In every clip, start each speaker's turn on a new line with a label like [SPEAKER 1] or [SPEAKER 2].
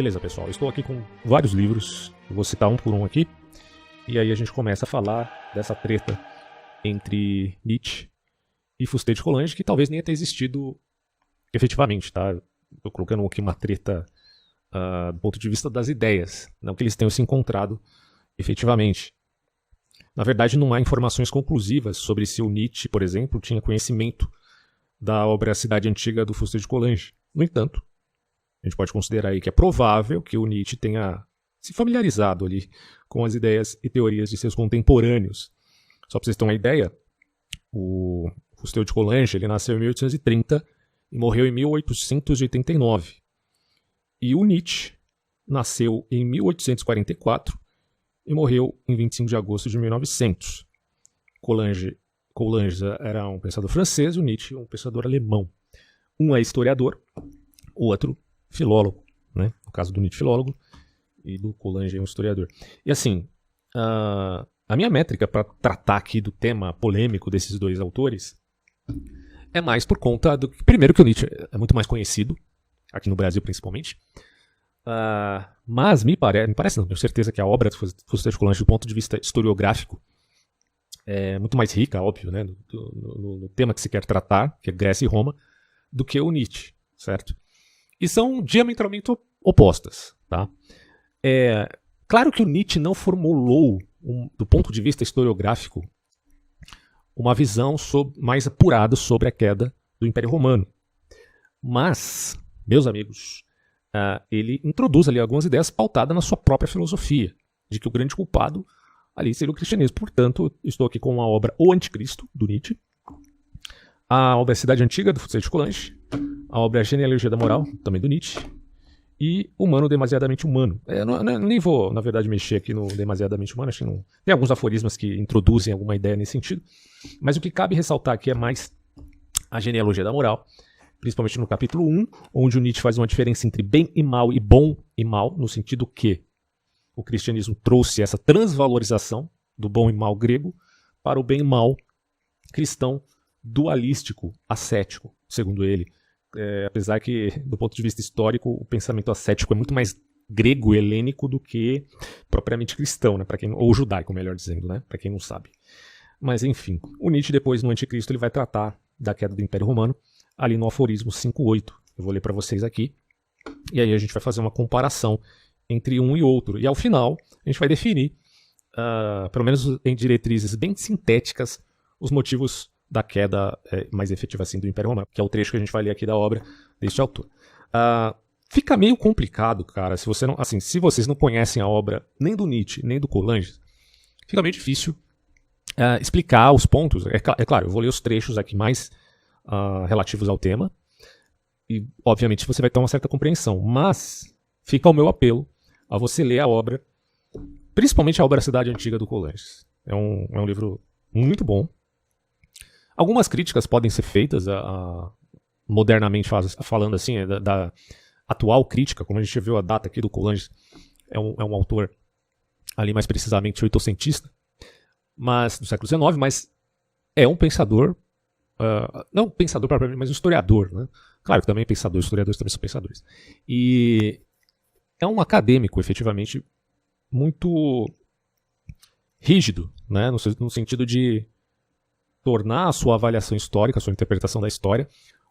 [SPEAKER 1] Beleza, pessoal, eu estou aqui com vários livros, eu vou citar um por um aqui, e aí a gente começa a falar dessa treta entre Nietzsche e Fusté de Coulanges, que talvez nem tenha existido efetivamente, tá? Estou colocando aqui uma treta do ponto de vista das ideias, não que eles tenham se encontrado efetivamente. Na verdade, não há informações conclusivas sobre se o Nietzsche, por exemplo, tinha conhecimento da obra Cidade Antiga do Fusté de Coulanges. No entanto, a gente pode considerar aí que é provável que o Nietzsche tenha se familiarizado ali com as ideias e teorias de seus contemporâneos. Só para vocês terem uma ideia, o Fusté de Coulanges ele nasceu em 1830 e morreu em 1889. E o Nietzsche nasceu em 1844 e morreu em 25 de agosto de 1900. Coulanges era um pensador francês, o Nietzsche um pensador alemão. Um é historiador, o outro filólogo, né? No caso do Nietzsche, filólogo, e do Coulanges é um historiador. E assim, a minha métrica para tratar aqui do tema polêmico desses dois autores é mais por conta do primeiro que o Nietzsche é muito mais conhecido, aqui no Brasil principalmente, mas me parece não, tenho certeza que a obra do Fusté de Coulanges do ponto de vista historiográfico é muito mais rica, óbvio, né, no tema que se quer tratar, que é Grécia e Roma, do que o Nietzsche, certo? E são diametralmente opostas, tá? Claro que o Nietzsche não formulou, do ponto de vista historiográfico, uma visão mais apurada sobre a queda do Império Romano. Mas, meus amigos, ele introduz ali algumas ideias pautadas na sua própria filosofia, de que o grande culpado ali seria o cristianismo. Portanto, estou aqui com a obra O Anticristo, do Nietzsche, a obra Cidade Antiga, do Fusté de Coulanges, a obra Genealogia da Moral, também do Nietzsche, e Humano Demasiadamente Humano. Eu nem vou, na verdade, mexer aqui no Demasiadamente Humano, acho que não. Tem alguns aforismas que introduzem alguma ideia nesse sentido, mas o que cabe ressaltar aqui é mais a Genealogia da Moral, principalmente no capítulo 1, onde o Nietzsche faz uma diferença entre bem e mal e bom e mal, no sentido que o cristianismo trouxe essa transvalorização do bom e mal grego para o bem e mal cristão dualístico, ascético, segundo ele. Apesar que, do ponto de vista histórico, o pensamento ascético é muito mais grego-helênico do que propriamente cristão, né? Ou judaico, melhor dizendo, né? Para quem não sabe. Mas, enfim, o Nietzsche, depois, no Anticristo, ele vai tratar da queda do Império Romano, ali no aforismo 5.8. Eu vou ler para vocês aqui. E aí a gente vai fazer uma comparação entre um e outro. E, ao final, a gente vai definir, pelo menos em diretrizes bem sintéticas, os motivos da queda mais efetiva assim do Império Romano, que é o trecho que a gente vai ler aqui da obra deste autor. Fica meio complicado, cara, se vocês não conhecem a obra nem do Nietzsche, nem do Coulanges, fica meio difícil explicar os pontos. É claro, eu vou ler os trechos aqui mais relativos ao tema, e obviamente você vai ter uma certa compreensão, mas fica o meu apelo a você ler a obra, principalmente a obra Cidade Antiga do Coulanges. É um livro muito bom. Algumas críticas podem ser feitas, modernamente falando assim, da atual crítica, como a gente viu a data aqui do Coulanges, é um autor ali mais precisamente oitocentista, mas do século XIX, mas é um pensador, não um pensador propriamente, mas um historiador, né? Claro que também é pensador, historiadores também são pensadores. E é um acadêmico, efetivamente, muito rígido, né? No sentido de tornar a sua avaliação histórica, a sua interpretação da história,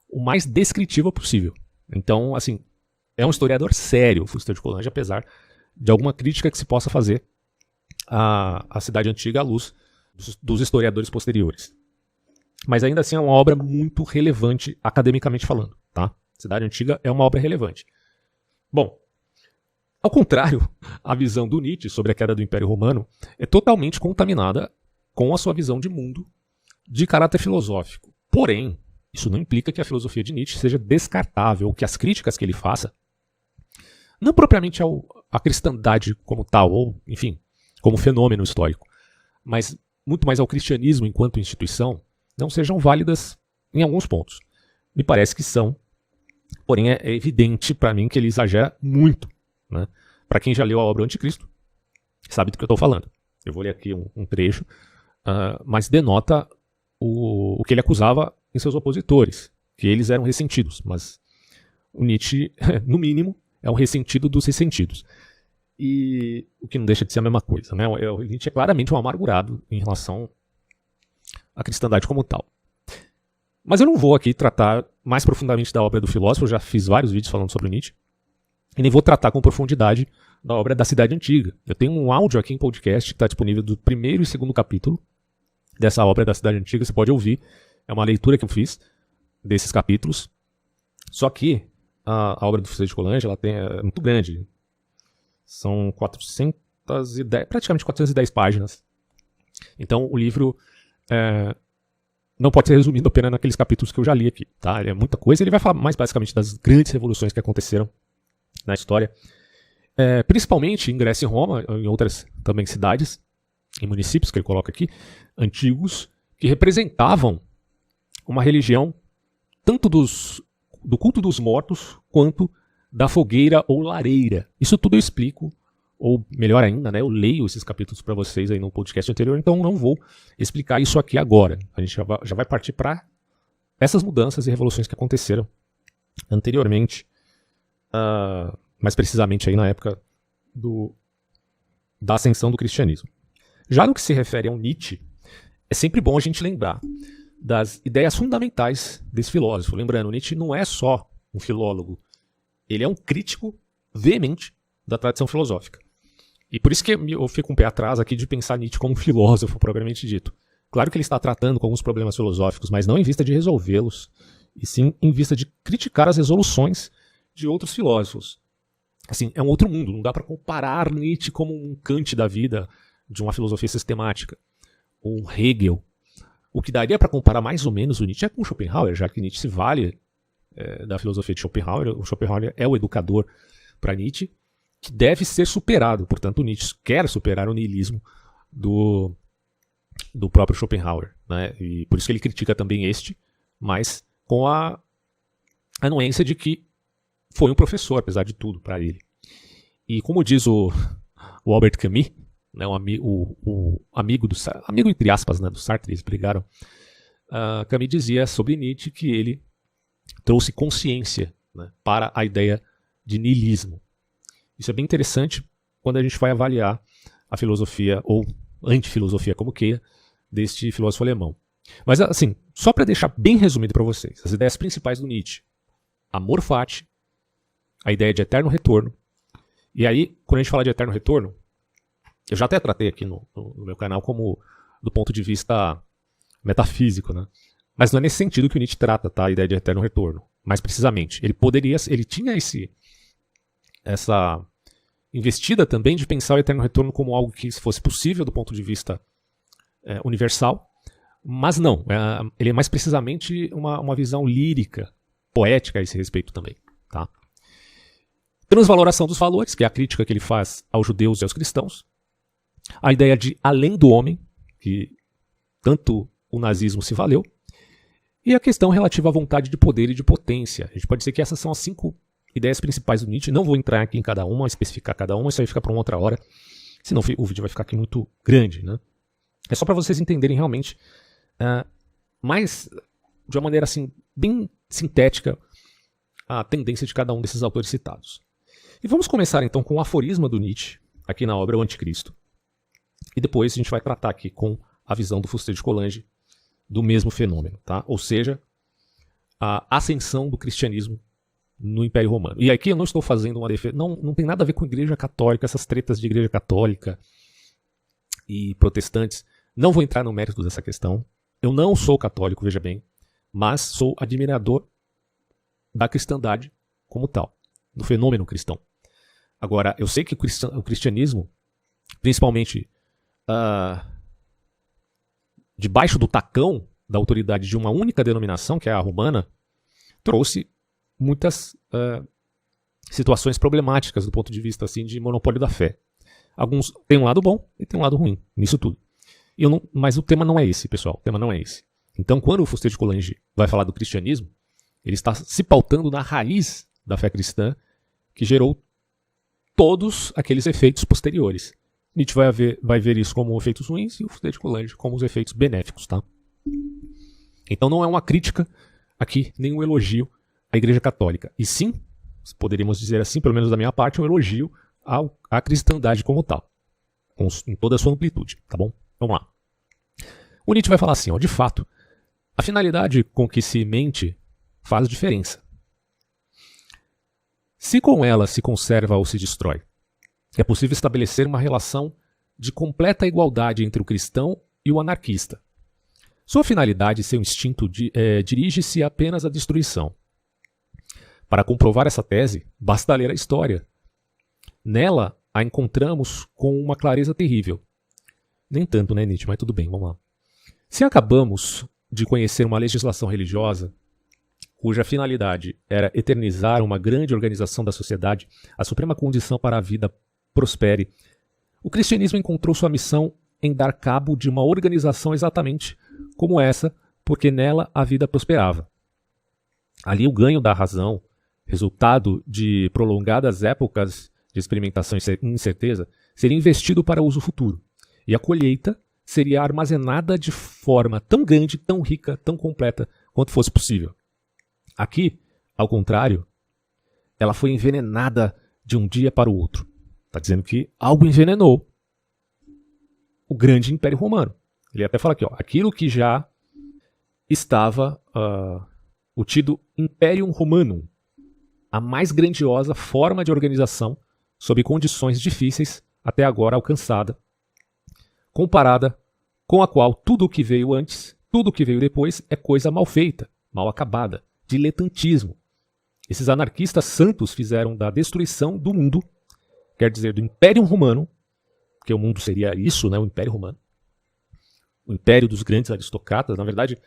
[SPEAKER 1] o mais descritiva possível. Então, assim, é um historiador sério, o Fusté de Coulanges, apesar de alguma crítica que se possa fazer à Cidade Antiga à luz dos historiadores posteriores. Mas ainda assim é uma obra muito relevante, academicamente falando, tá? Cidade Antiga é uma obra relevante. Bom, ao contrário, a visão do Nietzsche sobre a queda do Império Romano é totalmente contaminada com a sua visão de mundo de caráter filosófico. Porém, isso não implica que a filosofia de Nietzsche seja descartável, ou que as críticas que ele faça, não propriamente à cristandade como tal, ou, enfim, como fenômeno histórico, mas muito mais ao cristianismo enquanto instituição, não sejam válidas em alguns pontos. Me parece que são, porém é evidente para mim que ele exagera muito, né? Para quem já leu a obra Anticristo, sabe do que eu estou falando. Eu vou ler aqui um trecho, mas denota o que ele acusava em seus opositores, que eles eram ressentidos, mas o Nietzsche, no mínimo, é um ressentido dos ressentidos. E o que não deixa de ser a mesma coisa, né? O Nietzsche é claramente um amargurado em relação à cristandade como tal. Mas eu não vou aqui tratar mais profundamente da obra do filósofo, eu já fiz vários vídeos falando sobre o Nietzsche, e nem vou tratar com profundidade da obra da Cidade Antiga. Eu tenho um áudio aqui em podcast que está disponível do primeiro e segundo capítulo dessa obra da Cidade Antiga, você pode ouvir, é uma leitura que eu fiz desses capítulos. Só que a obra do Fuseli de Coulanges é muito grande, são praticamente 410 páginas. Então o livro não pode ser resumido apenas naqueles capítulos que eu já li aqui, tá? Ele é muita coisa, ele vai falar mais basicamente das grandes revoluções que aconteceram na história, principalmente em Grécia e Roma, em outras também cidades, em municípios que ele coloca aqui, antigos, que representavam uma religião tanto do culto dos mortos, quanto da fogueira ou lareira. Isso tudo eu explico, ou melhor ainda, né, eu leio esses capítulos para vocês aí no podcast anterior, então não vou explicar isso aqui agora. A gente já vai partir para essas mudanças e revoluções que aconteceram anteriormente, mais precisamente aí na época da ascensão do cristianismo. Já no que se refere ao Nietzsche, é sempre bom a gente lembrar das ideias fundamentais desse filósofo. Lembrando, Nietzsche não é só um filólogo, ele é um crítico veemente da tradição filosófica. E por isso que eu fico um pé atrás aqui de pensar Nietzsche como um filósofo, propriamente dito. Claro que ele está tratando com alguns problemas filosóficos, mas não em vista de resolvê-los, e sim em vista de criticar as resoluções de outros filósofos. Assim, é um outro mundo, não dá para comparar Nietzsche como um Kant da vida, de uma filosofia sistemática, ou um Hegel. O que daria para comparar mais ou menos o Nietzsche é com Schopenhauer, já que Nietzsche se vale da filosofia de Schopenhauer. O Schopenhauer é o educador para Nietzsche, que deve ser superado. Portanto, Nietzsche quer superar o niilismo do próprio Schopenhauer, né? E por isso que ele critica também mas com a anuência de que foi um professor, apesar de tudo, para ele. E como diz o Albert Camus, né, o amigo entre aspas, né, do Sartre, eles brigaram, Camus dizia sobre Nietzsche que ele trouxe consciência, né, para a ideia de niilismo. Isso é bem interessante quando a gente vai avaliar a filosofia, ou antifilosofia, como queira, deste filósofo alemão. Mas assim, só para deixar bem resumido para vocês, as ideias principais do Nietzsche: amor fati, a ideia de eterno retorno. E aí, quando a gente fala de eterno retorno, eu já até tratei aqui no meu canal como do ponto de vista metafísico, né? Mas não é nesse sentido que o Nietzsche trata, tá? A ideia de eterno retorno. Mais precisamente, ele tinha essa investida também de pensar o eterno retorno como algo que fosse possível do ponto de vista universal, mas não, ele é mais precisamente uma visão lírica, poética a esse respeito também, tá? Transvaloração dos valores, que é a crítica que ele faz aos judeus e aos cristãos. A ideia de além do homem, que tanto o nazismo se valeu. E a questão relativa à vontade de poder e de potência. A gente pode dizer que essas são as 5 ideias principais do Nietzsche. Não vou entrar aqui em cada uma, especificar cada uma, isso aí fica para uma outra hora. Senão o vídeo vai ficar aqui muito grande, né? É só para vocês entenderem realmente, mais de uma maneira assim, bem sintética, a tendência de cada um desses autores citados. E vamos começar então com o aforisma do Nietzsche, aqui na obra O Anticristo. E depois a gente vai tratar aqui com a visão do Fuseli de Coulanges do mesmo fenômeno, tá? Ou seja, a ascensão do cristianismo no Império Romano. E aqui eu não estou fazendo uma defesa, não tem nada a ver com a Igreja Católica, essas tretas de Igreja Católica e protestantes. Não vou entrar no mérito dessa questão. Eu não sou católico, veja bem, mas sou admirador da cristandade como tal, do fenômeno cristão. Agora, eu sei que o cristianismo, principalmente debaixo do tacão da autoridade de uma única denominação, que é a romana, trouxe muitas situações problemáticas do ponto de vista assim, de monopólio da fé. Alguns têm um lado bom e têm um lado ruim nisso tudo. Mas o tema não é esse, pessoal. O tema não é esse. Então, quando o Fuseli de Coulanges vai falar do cristianismo, ele está se pautando na raiz da fé cristã que gerou todos aqueles efeitos posteriores. Nietzsche vai ver isso como efeitos ruins e o Fuseli de Coulanges como os efeitos benéficos, tá? Então não é uma crítica aqui, nem um elogio à Igreja Católica. E sim, poderíamos dizer assim, pelo menos da minha parte, um elogio à cristandade como tal, em toda a sua amplitude, tá bom? Vamos lá. O Nietzsche vai falar assim, ó, de fato, a finalidade com que se mente faz diferença. Se com ela se conserva ou se destrói, é possível estabelecer uma relação de completa igualdade entre o cristão e o anarquista. Sua finalidade e seu instinto dirige-se apenas à destruição. Para comprovar essa tese, basta ler a história. Nela a encontramos com uma clareza terrível. Nem tanto, né, Nietzsche? Mas tudo bem, vamos lá. Se acabamos de conhecer uma legislação religiosa, cuja finalidade era eternizar uma grande organização da sociedade, a suprema condição para a vida prospere, o cristianismo encontrou sua missão em dar cabo de uma organização exatamente como essa, porque nela a vida prosperava. Ali o ganho da razão, resultado de prolongadas épocas de experimentação e incerteza, seria investido para uso futuro, e a colheita seria armazenada de forma tão grande, tão rica, tão completa quanto fosse possível. Aqui, ao contrário, ela foi envenenada de um dia para o outro. Está dizendo que algo envenenou o grande Império Romano. Ele até fala aqui, ó, aquilo que já estava o tido Imperium Romanum, a mais grandiosa forma de organização sob condições difíceis até agora alcançada, comparada com a qual tudo o que veio antes, tudo o que veio depois é coisa mal feita, mal acabada, diletantismo. Esses anarquistas santos fizeram da destruição do mundo, quer dizer, do Império Romano, porque o mundo seria isso, né, o Império Romano, o império dos grandes aristocratas. Na verdade,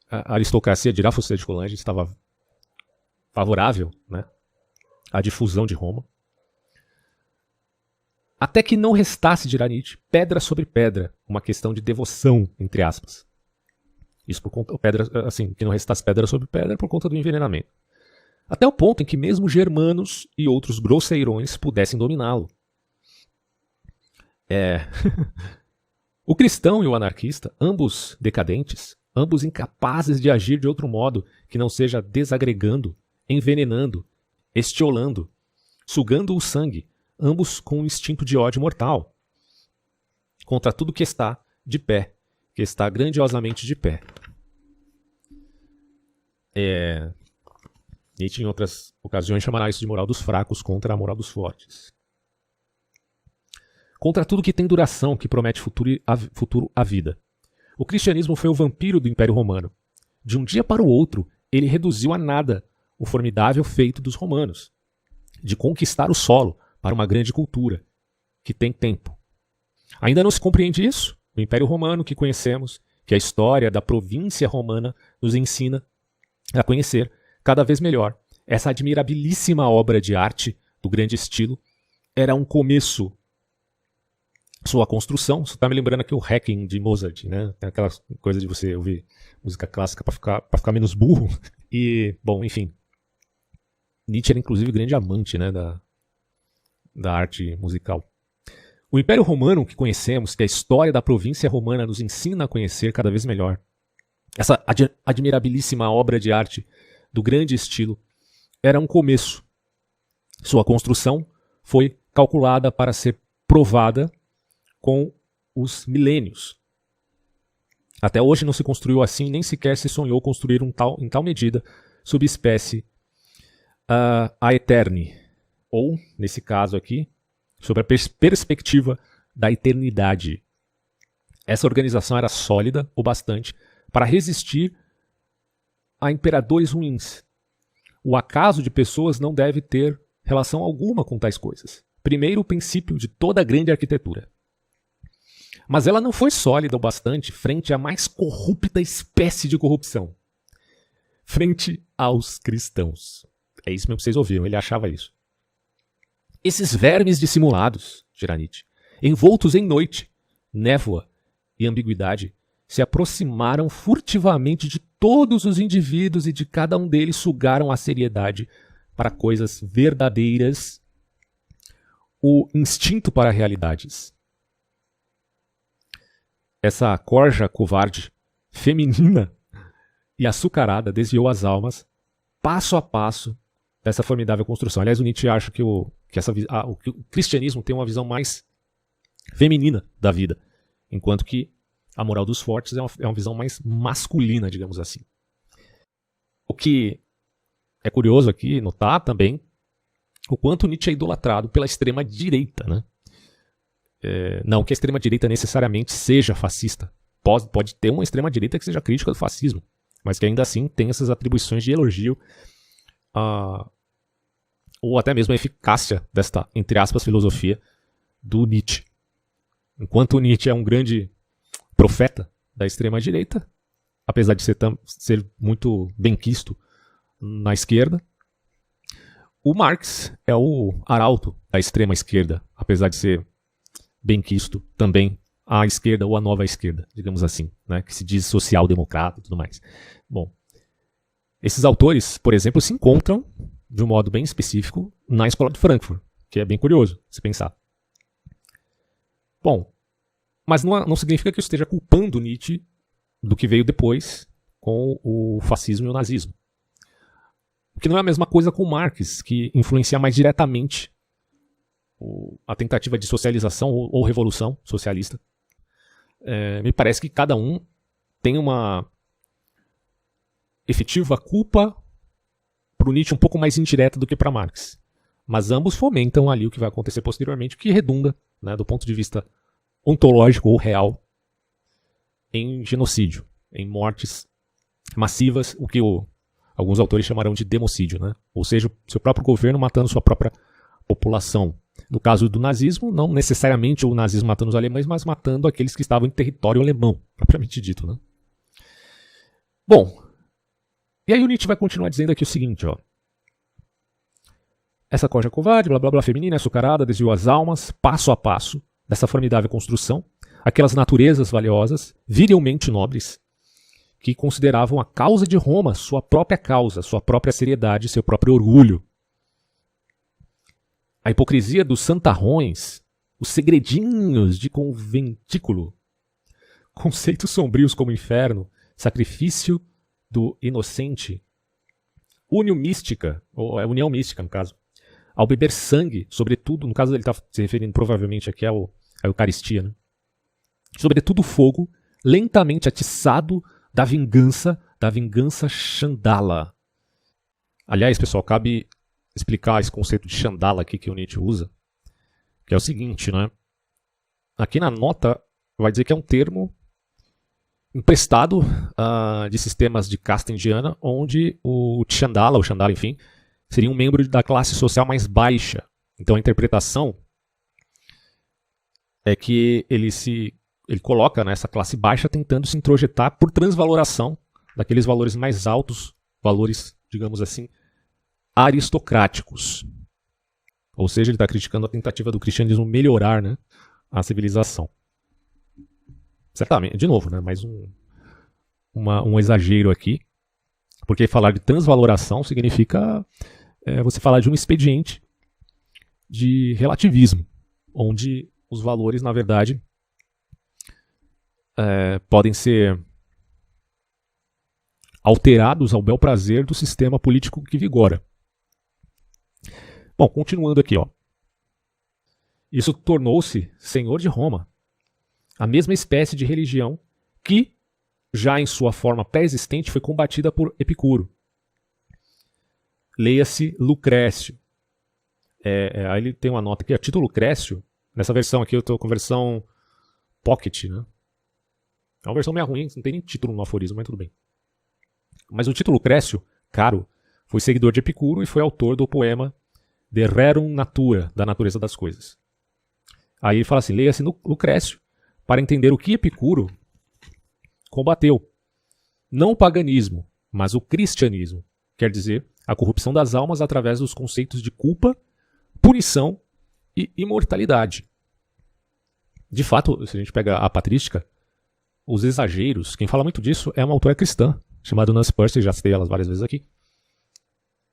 [SPEAKER 1] a aristocracia de Irá-Fossé de Coulanges estava favorável, né, à difusão de Roma. Até que não restasse, dirá Nietzsche, pedra sobre pedra, uma questão de devoção, entre aspas. Isso por conta, que não restasse pedra sobre pedra por conta do envenenamento. Até o ponto em que mesmo germanos e outros grosseirões pudessem dominá-lo. O cristão e o anarquista, ambos decadentes, ambos incapazes de agir de outro modo que não seja desagregando, envenenando, estiolando, sugando o sangue, ambos com um instinto de ódio mortal, contra tudo que está de pé, que está grandiosamente de pé. Nietzsche, em outras ocasiões, chamará isso de moral dos fracos contra a moral dos fortes. Contra tudo que tem duração, que promete futuro à vida. O cristianismo foi o vampiro do Império Romano. De um dia para o outro, ele reduziu a nada o formidável feito dos romanos, de conquistar o solo para uma grande cultura, que tem tempo. Ainda não se compreende isso? O Império Romano que conhecemos, que a história da província romana nos ensina a conhecer cada vez melhor. Essa admirabilíssima obra de arte do grande estilo era um começo. Sua construção, você está me lembrando aqui o Requiem de Mozart, né? Tem aquela coisa de você ouvir música clássica para ficar menos burro. E, bom, enfim. Nietzsche era inclusive grande amante, né, da arte musical. O Império Romano que conhecemos, que a história da província romana nos ensina a conhecer cada vez melhor. Essa admirabilíssima obra de arte do grande estilo era um começo. Sua construção foi calculada para ser provada com os milênios. Até hoje não se construiu assim, nem sequer se sonhou construir em tal medida subespécie a Eterni, ou, nesse caso aqui, sobre a perspectiva da eternidade. Essa organização era sólida o bastante para resistir a imperadores ruins. O acaso de pessoas não deve ter relação alguma com tais coisas. Primeiro, o princípio de toda grande arquitetura. Mas ela não foi sólida o bastante frente à mais corrupta espécie de corrupção. Frente aos cristãos. É isso mesmo que vocês ouviram, ele achava isso. Esses vermes dissimulados, dirá Nietzsche, envoltos em noite, névoa e ambiguidade, se aproximaram furtivamente de todos os indivíduos e de cada um deles sugaram a seriedade para coisas verdadeiras, o instinto para realidades. Essa corja covarde, feminina e açucarada desviou as almas, passo a passo, dessa formidável construção. Aliás, o Nietzsche acha que o cristianismo tem uma visão mais feminina da vida, enquanto que a moral dos fortes é uma visão mais masculina, digamos assim. O que é curioso aqui notar também o quanto Nietzsche é idolatrado pela extrema-direita, né? Não que a extrema-direita necessariamente seja fascista. Pode ter uma extrema-direita que seja crítica do fascismo, mas que ainda assim tem essas atribuições de elogio ou até mesmo a eficácia desta, entre aspas, filosofia do Nietzsche. Enquanto Nietzsche é um grande profeta da extrema-direita, apesar de ser muito benquisto na esquerda, o Marx é o arauto da extrema-esquerda, apesar de ser benquisto também à esquerda ou à nova esquerda, digamos assim, né, que se diz social-democrata e tudo mais. Bom, esses autores, por exemplo, se encontram de um modo bem específico na Escola de Frankfurt, que é bem curioso se pensar. Bom, mas não significa que eu esteja culpando Nietzsche do que veio depois com o fascismo e o nazismo. O que não é a mesma coisa com Marx, que influencia mais diretamente a tentativa de socialização ou revolução socialista. Me parece que cada um tem uma efetiva culpa para o Nietzsche um pouco mais indireta do que para Marx. Mas ambos fomentam ali o que vai acontecer posteriormente, o que redunda, né, do ponto de vista ontológico ou real, em genocídio, em mortes massivas, o que alguns autores chamarão de democídio, né? Ou seja, o seu próprio governo matando sua própria população. No caso do nazismo, não necessariamente o nazismo matando os alemães, mas matando aqueles que estavam em território alemão, propriamente dito, né? Bom, e aí o Nietzsche vai continuar dizendo aqui o seguinte, ó. Essa corja covarde, blá blá blá, feminina, açucarada, desviou as almas, passo a passo, dessa formidável construção, aquelas naturezas valiosas, virilmente nobres, que consideravam a causa de Roma sua própria causa, sua própria seriedade, seu próprio orgulho. A hipocrisia dos santarrões, os segredinhos de conventículo, conceitos sombrios como inferno, sacrifício do inocente, união mística, ou união mística no caso, ao beber sangue, sobretudo, no caso ele está se referindo provavelmente aqui à Eucaristia, né? Sobretudo o fogo, lentamente atiçado da vingança Chandala. Aliás, pessoal, cabe explicar esse conceito de Chandala aqui que o Nietzsche usa, que é o seguinte, né? Aqui na nota vai dizer que é um termo emprestado de sistemas de casta indiana, onde o Chandala, enfim, seria um membro da classe social mais baixa. Então a interpretação é que ele coloca nessa classe baixa tentando se introjetar por transvaloração daqueles valores mais altos, valores, digamos assim, aristocráticos. Ou seja, ele está criticando a tentativa do cristianismo melhorar, né, a civilização. Certamente, de novo, né, mais um exagero aqui, porque falar de transvaloração significa você falar de um expediente de relativismo, onde os valores, na verdade, podem ser alterados ao bel prazer do sistema político que vigora. Bom, continuando aqui, ó. Isso tornou-se senhor de Roma, a mesma espécie de religião que, já em sua forma pré-existente, foi combatida por Epicuro. Leia-se Lucrécio. Aí ele tem uma nota aqui, a título Lucrécio. Nessa versão aqui eu estou com a versão Pocket, né? É uma versão meio ruim, não tem nem título no aforismo, mas tudo bem. Mas o título Lucrécio, caro, foi seguidor de Epicuro e foi autor do poema De Rerum Natura, da natureza das coisas. Aí ele fala assim, leia-se Lucrécio para entender o que Epicuro combateu. Não o paganismo, mas o cristianismo. Quer dizer, a corrupção das almas através dos conceitos de culpa, punição e imortalidade. De fato, se a gente pega a patrística, os exageros, quem fala muito disso é uma autora cristã, chamada Nancy Pearcey, já citei elas várias vezes aqui,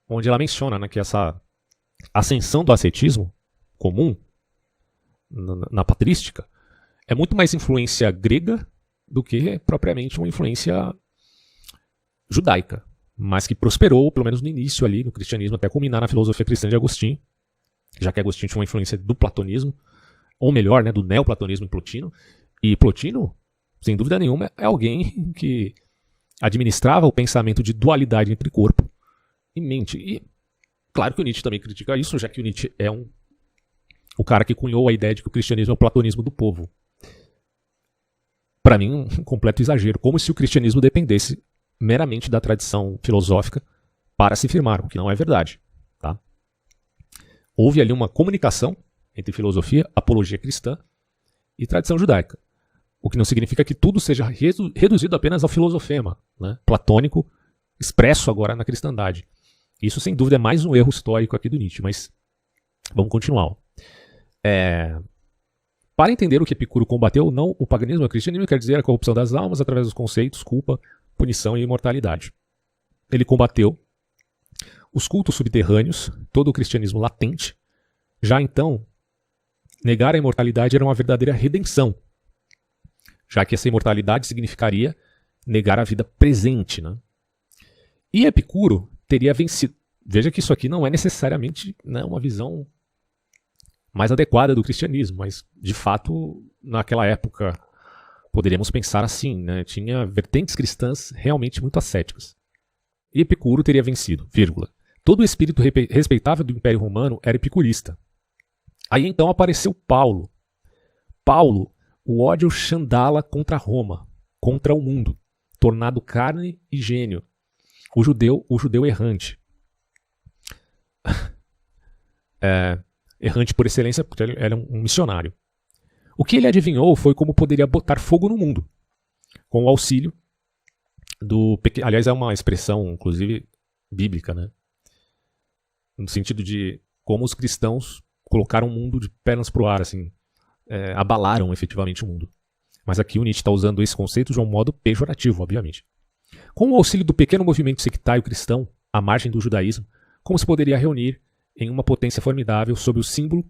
[SPEAKER 1] onde ela menciona, né, que essa ascensão do ascetismo comum na patrística é muito mais influência grega do que propriamente uma influência judaica. mas que prosperou, pelo menos no início ali, no cristianismo, até culminar na filosofia cristã de Agostinho, já que Agostinho tinha uma influência do platonismo, ou melhor, né, do neoplatonismo em Plotino. E Plotino, sem dúvida nenhuma, é alguém que administrava o pensamento de dualidade entre corpo e mente. E claro que o Nietzsche também critica isso, já que o Nietzsche é o cara que cunhou a ideia de que o cristianismo é o platonismo do povo. Para mim, um completo exagero, como se o cristianismo dependesse meramente da tradição filosófica para se firmar, o que não é verdade. Tá? Houve ali uma comunicação entre filosofia, apologia cristã e tradição judaica. O que não significa que tudo seja reduzido apenas ao filosofema, né, platônico, expresso agora na cristandade. Isso, sem dúvida, é mais um erro histórico aqui do Nietzsche, mas vamos continuar. Para entender o que Epicuro combateu, não o paganismo, o cristianismo quer dizer a corrupção das almas através dos conceitos culpa, punição e imortalidade. Ele combateu os cultos subterrâneos, todo o cristianismo latente. Já então, negar a imortalidade era uma verdadeira redenção, já que essa imortalidade significaria negar a vida presente. Né? E Epicuro teria vencido. Veja que isso aqui não é necessariamente, né, uma visão mais adequada do cristianismo, mas de fato, naquela época, poderíamos pensar assim, né? Tinha vertentes cristãs realmente muito ascéticas. E Epicuro teria vencido, vírgula. Todo o espírito respeitável do Império Romano era epicurista. Aí então apareceu Paulo. Paulo, o ódio Xandala contra Roma, contra o mundo, tornado carne e gênio. O judeu errante. Errante por excelência, porque ele era um missionário. O que ele adivinhou foi como poderia botar fogo no mundo, com o auxílio do... Aliás, é uma expressão, inclusive, bíblica, né? No sentido de como os cristãos colocaram o mundo de pernas para o ar, assim, abalaram efetivamente o mundo. Mas aqui o Nietzsche está usando esse conceito de um modo pejorativo, obviamente. Com o auxílio do pequeno movimento sectário cristão, à margem do judaísmo, como se poderia reunir em uma potência formidável sob o símbolo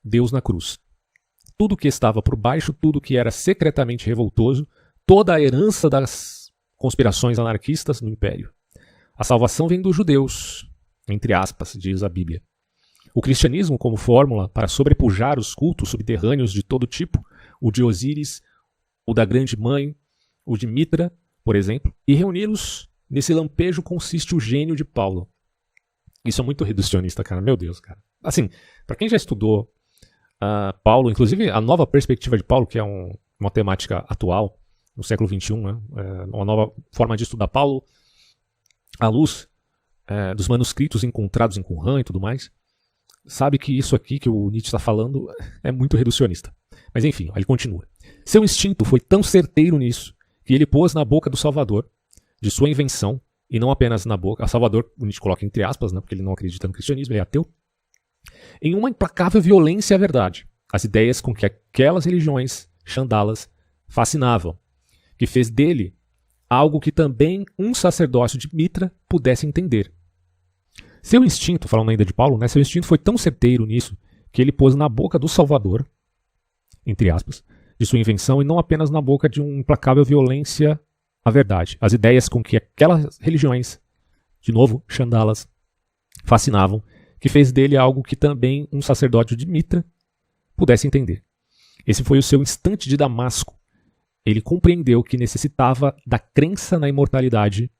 [SPEAKER 1] Deus na cruz. Tudo que estava por baixo, tudo que era secretamente revoltoso, toda a herança das conspirações anarquistas no Império. A salvação vem dos judeus, entre aspas, diz a Bíblia. O cristianismo como fórmula para sobrepujar os cultos subterrâneos de todo tipo, o de Osíris, o da Grande Mãe, o de Mitra, por exemplo, e reuni-los nesse lampejo consiste o gênio de Paulo. Isso é muito reducionista, cara. Meu Deus, cara. Assim, para quem já estudou Paulo, inclusive a nova perspectiva de Paulo, que é uma temática atual, no século XXI, né? Uma nova forma de estudar Paulo, à luz dos manuscritos encontrados em Qumran e tudo mais, sabe que isso aqui que o Nietzsche está falando é muito reducionista. Mas enfim, ele continua. Seu instinto foi tão certeiro nisso que ele pôs na boca do Salvador, de sua invenção, e não apenas na boca, a Salvador, o Nietzsche coloca entre aspas, né, porque ele não acredita no cristianismo, ele é ateu, em uma implacável violência à verdade, as ideias com que aquelas religiões xandalas fascinavam, que fez dele algo que também um sacerdócio de Mitra pudesse entender. Seu instinto, falando ainda de Paulo, né, seu instinto foi tão certeiro nisso que ele pôs na boca do Salvador, entre aspas, de sua invenção, e não apenas na boca de uma implacável violência à verdade, as ideias com que aquelas religiões, de novo, xandalas, fascinavam, que fez dele algo que também um sacerdote de Mitra pudesse entender. Esse foi o seu instante de Damasco. Ele compreendeu que necessitava da crença na imortalidade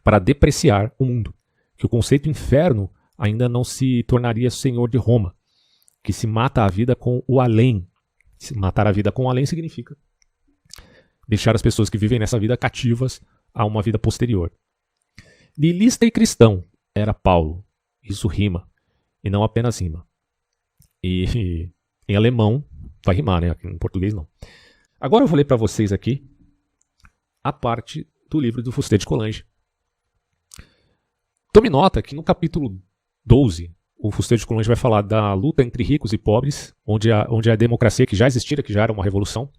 [SPEAKER 1] para depreciar o mundo, que o conceito inferno ainda não se tornaria senhor de Roma, que se mata a vida com o além. Se matar a vida com o além significa deixar as pessoas que vivem nessa vida cativas a uma vida posterior. Nihilista e cristão era Paulo. Isso rima, e não apenas rima. E em alemão vai rimar, né? Em português não. Agora eu vou ler para vocês aqui a parte do livro do Fusté de Coulanges. Tome nota que no capítulo 12, o Fusté de Coulanges vai falar da luta entre ricos e pobres, onde a democracia que já existira, que já era uma revolução,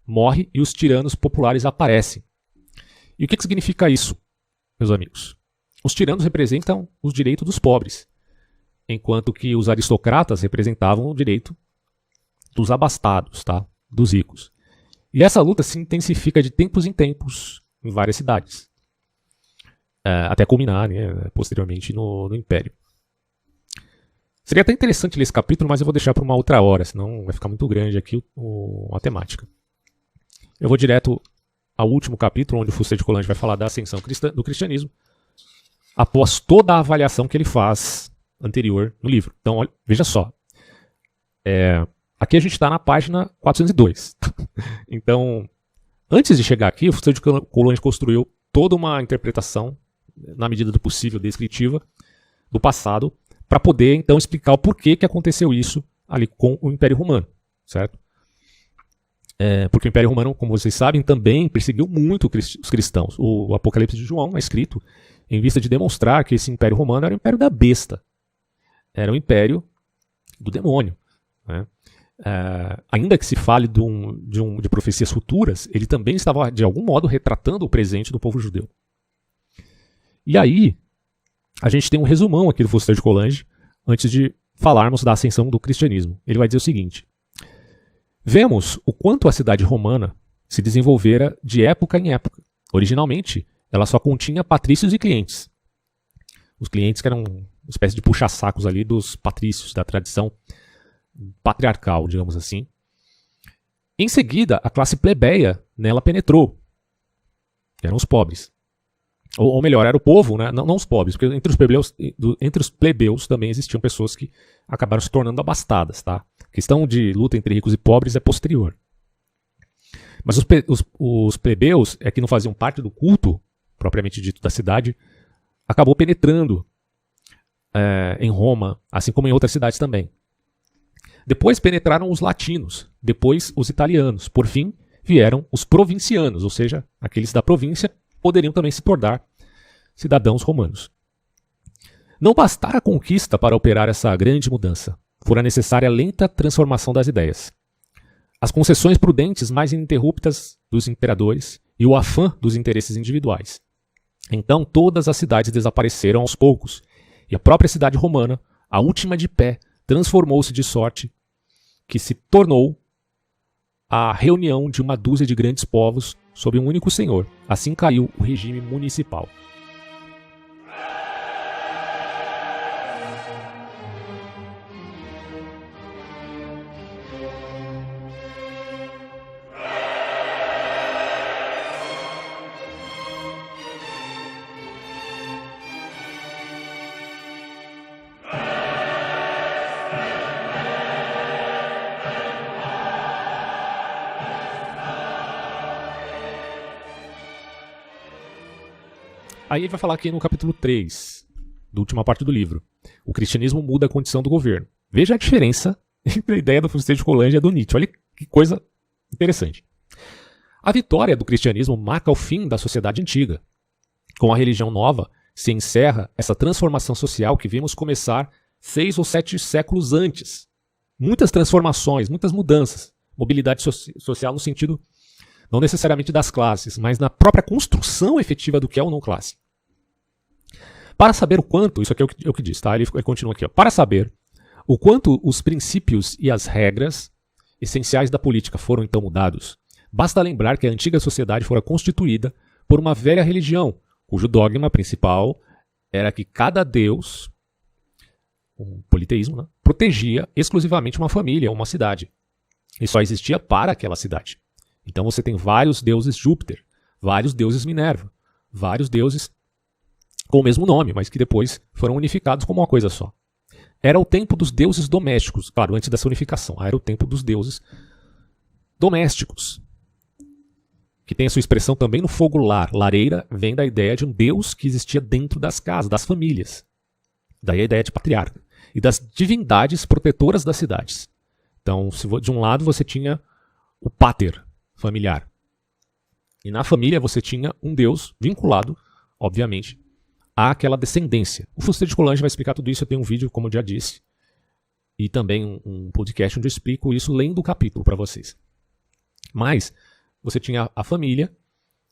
[SPEAKER 1] morre e os tiranos populares aparecem. E o que significa isso, meus amigos? Os tiranos representam os direitos dos pobres, enquanto que os aristocratas representavam o direito dos abastados, tá? Dos ricos. E essa luta se intensifica de tempos em tempos em várias cidades. até culminar, né, posteriormente no Império. Seria até interessante ler esse capítulo, mas eu vou deixar para uma outra hora, senão vai ficar muito grande aqui a temática. Eu vou direto ao último capítulo, onde o Fuster de Coulanges vai falar da ascensão do cristianismo, após toda a avaliação que ele faz anterior no livro. Então, olha, veja só. Aqui a gente está na página 402. Então, antes de chegar aqui, o Fuster de Coulanges construiu toda uma interpretação, na medida do possível, descritiva, do passado, para poder, então, explicar o porquê que aconteceu isso ali com o Império Romano, certo? Porque o Império Romano, como vocês sabem, também perseguiu muito os cristãos. O Apocalipse de João é escrito em vista de demonstrar que esse Império Romano era o Império da besta. Era o Império do demônio, né? Ainda que se fale de profecias futuras, ele também estava, de algum modo, retratando o presente do povo judeu. E aí, a gente tem um resumão aqui do Fuster de Coulanges, antes de falarmos da ascensão do cristianismo. Ele vai dizer o seguinte: vemos o quanto a cidade romana se desenvolvera de época em época. Originalmente, ela só continha patrícios e clientes. Os clientes que eram uma espécie de puxa-sacos ali dos patrícios, da tradição patriarcal, digamos assim. Em seguida, a classe plebeia nela penetrou. Eram os pobres. Ou melhor, era o povo, né? Não os pobres, porque entre os plebeus também existiam pessoas que acabaram se tornando abastadas. Tá? A questão de luta entre ricos e pobres é posterior. Mas os plebeus, que não faziam parte do culto, propriamente dito, da cidade, acabou penetrando em Roma, assim como em outras cidades também. Depois penetraram os latinos, depois os italianos. Por fim, vieram os provincianos, ou seja, aqueles da província poderiam também se tornar cidadãos romanos. Não bastara a conquista para operar essa grande mudança. Fora necessária a lenta transformação das ideias. As concessões prudentes mais ininterruptas dos imperadores e o afã dos interesses individuais. Então todas as cidades desapareceram aos poucos, e a própria cidade romana, a última de pé, transformou-se de sorte que se tornou a reunião de uma dúzia de grandes povos sob um único senhor. Assim caiu o regime municipal. Aí ele vai falar aqui no capítulo 3, da última parte do livro. O cristianismo muda a condição do governo. Veja a diferença entre a ideia do Fuster de Coulanges e a do Nietzsche. Olha que coisa interessante. A vitória do cristianismo marca o fim da sociedade antiga. Com a religião nova, se encerra essa transformação social que vimos começar 6 ou 7 séculos antes. Muitas transformações, muitas mudanças. Mobilidade social no sentido não necessariamente das classes, mas na própria construção efetiva do que é ou não classe. Para saber o quanto, isso aqui é o que diz, tá? Ele continua aqui, ó. Para saber o quanto os princípios e as regras essenciais da política foram então mudados, basta lembrar que a antiga sociedade fora constituída por uma velha religião, cujo dogma principal era que cada deus, um politeísmo, né, protegia exclusivamente uma família ou uma cidade. E só existia para aquela cidade. Então você tem vários deuses Júpiter, vários deuses Minerva, vários deuses com o mesmo nome, mas que depois foram unificados como uma coisa só. Era o tempo dos deuses domésticos, claro, antes dessa unificação. Era o tempo dos deuses domésticos, que tem a sua expressão também no fogo lar. Lareira vem da ideia de um deus que existia dentro das casas, das famílias. Daí a ideia de patriarca. E das divindades protetoras das cidades. Então, de um lado você tinha o pater familiar. E na família você tinha um deus vinculado, obviamente, àquela descendência. O Fuster de Coulanges vai explicar tudo isso. Eu tenho um vídeo, como eu já disse, e também um podcast onde eu explico isso lendo o capítulo para vocês. Mas você tinha a família,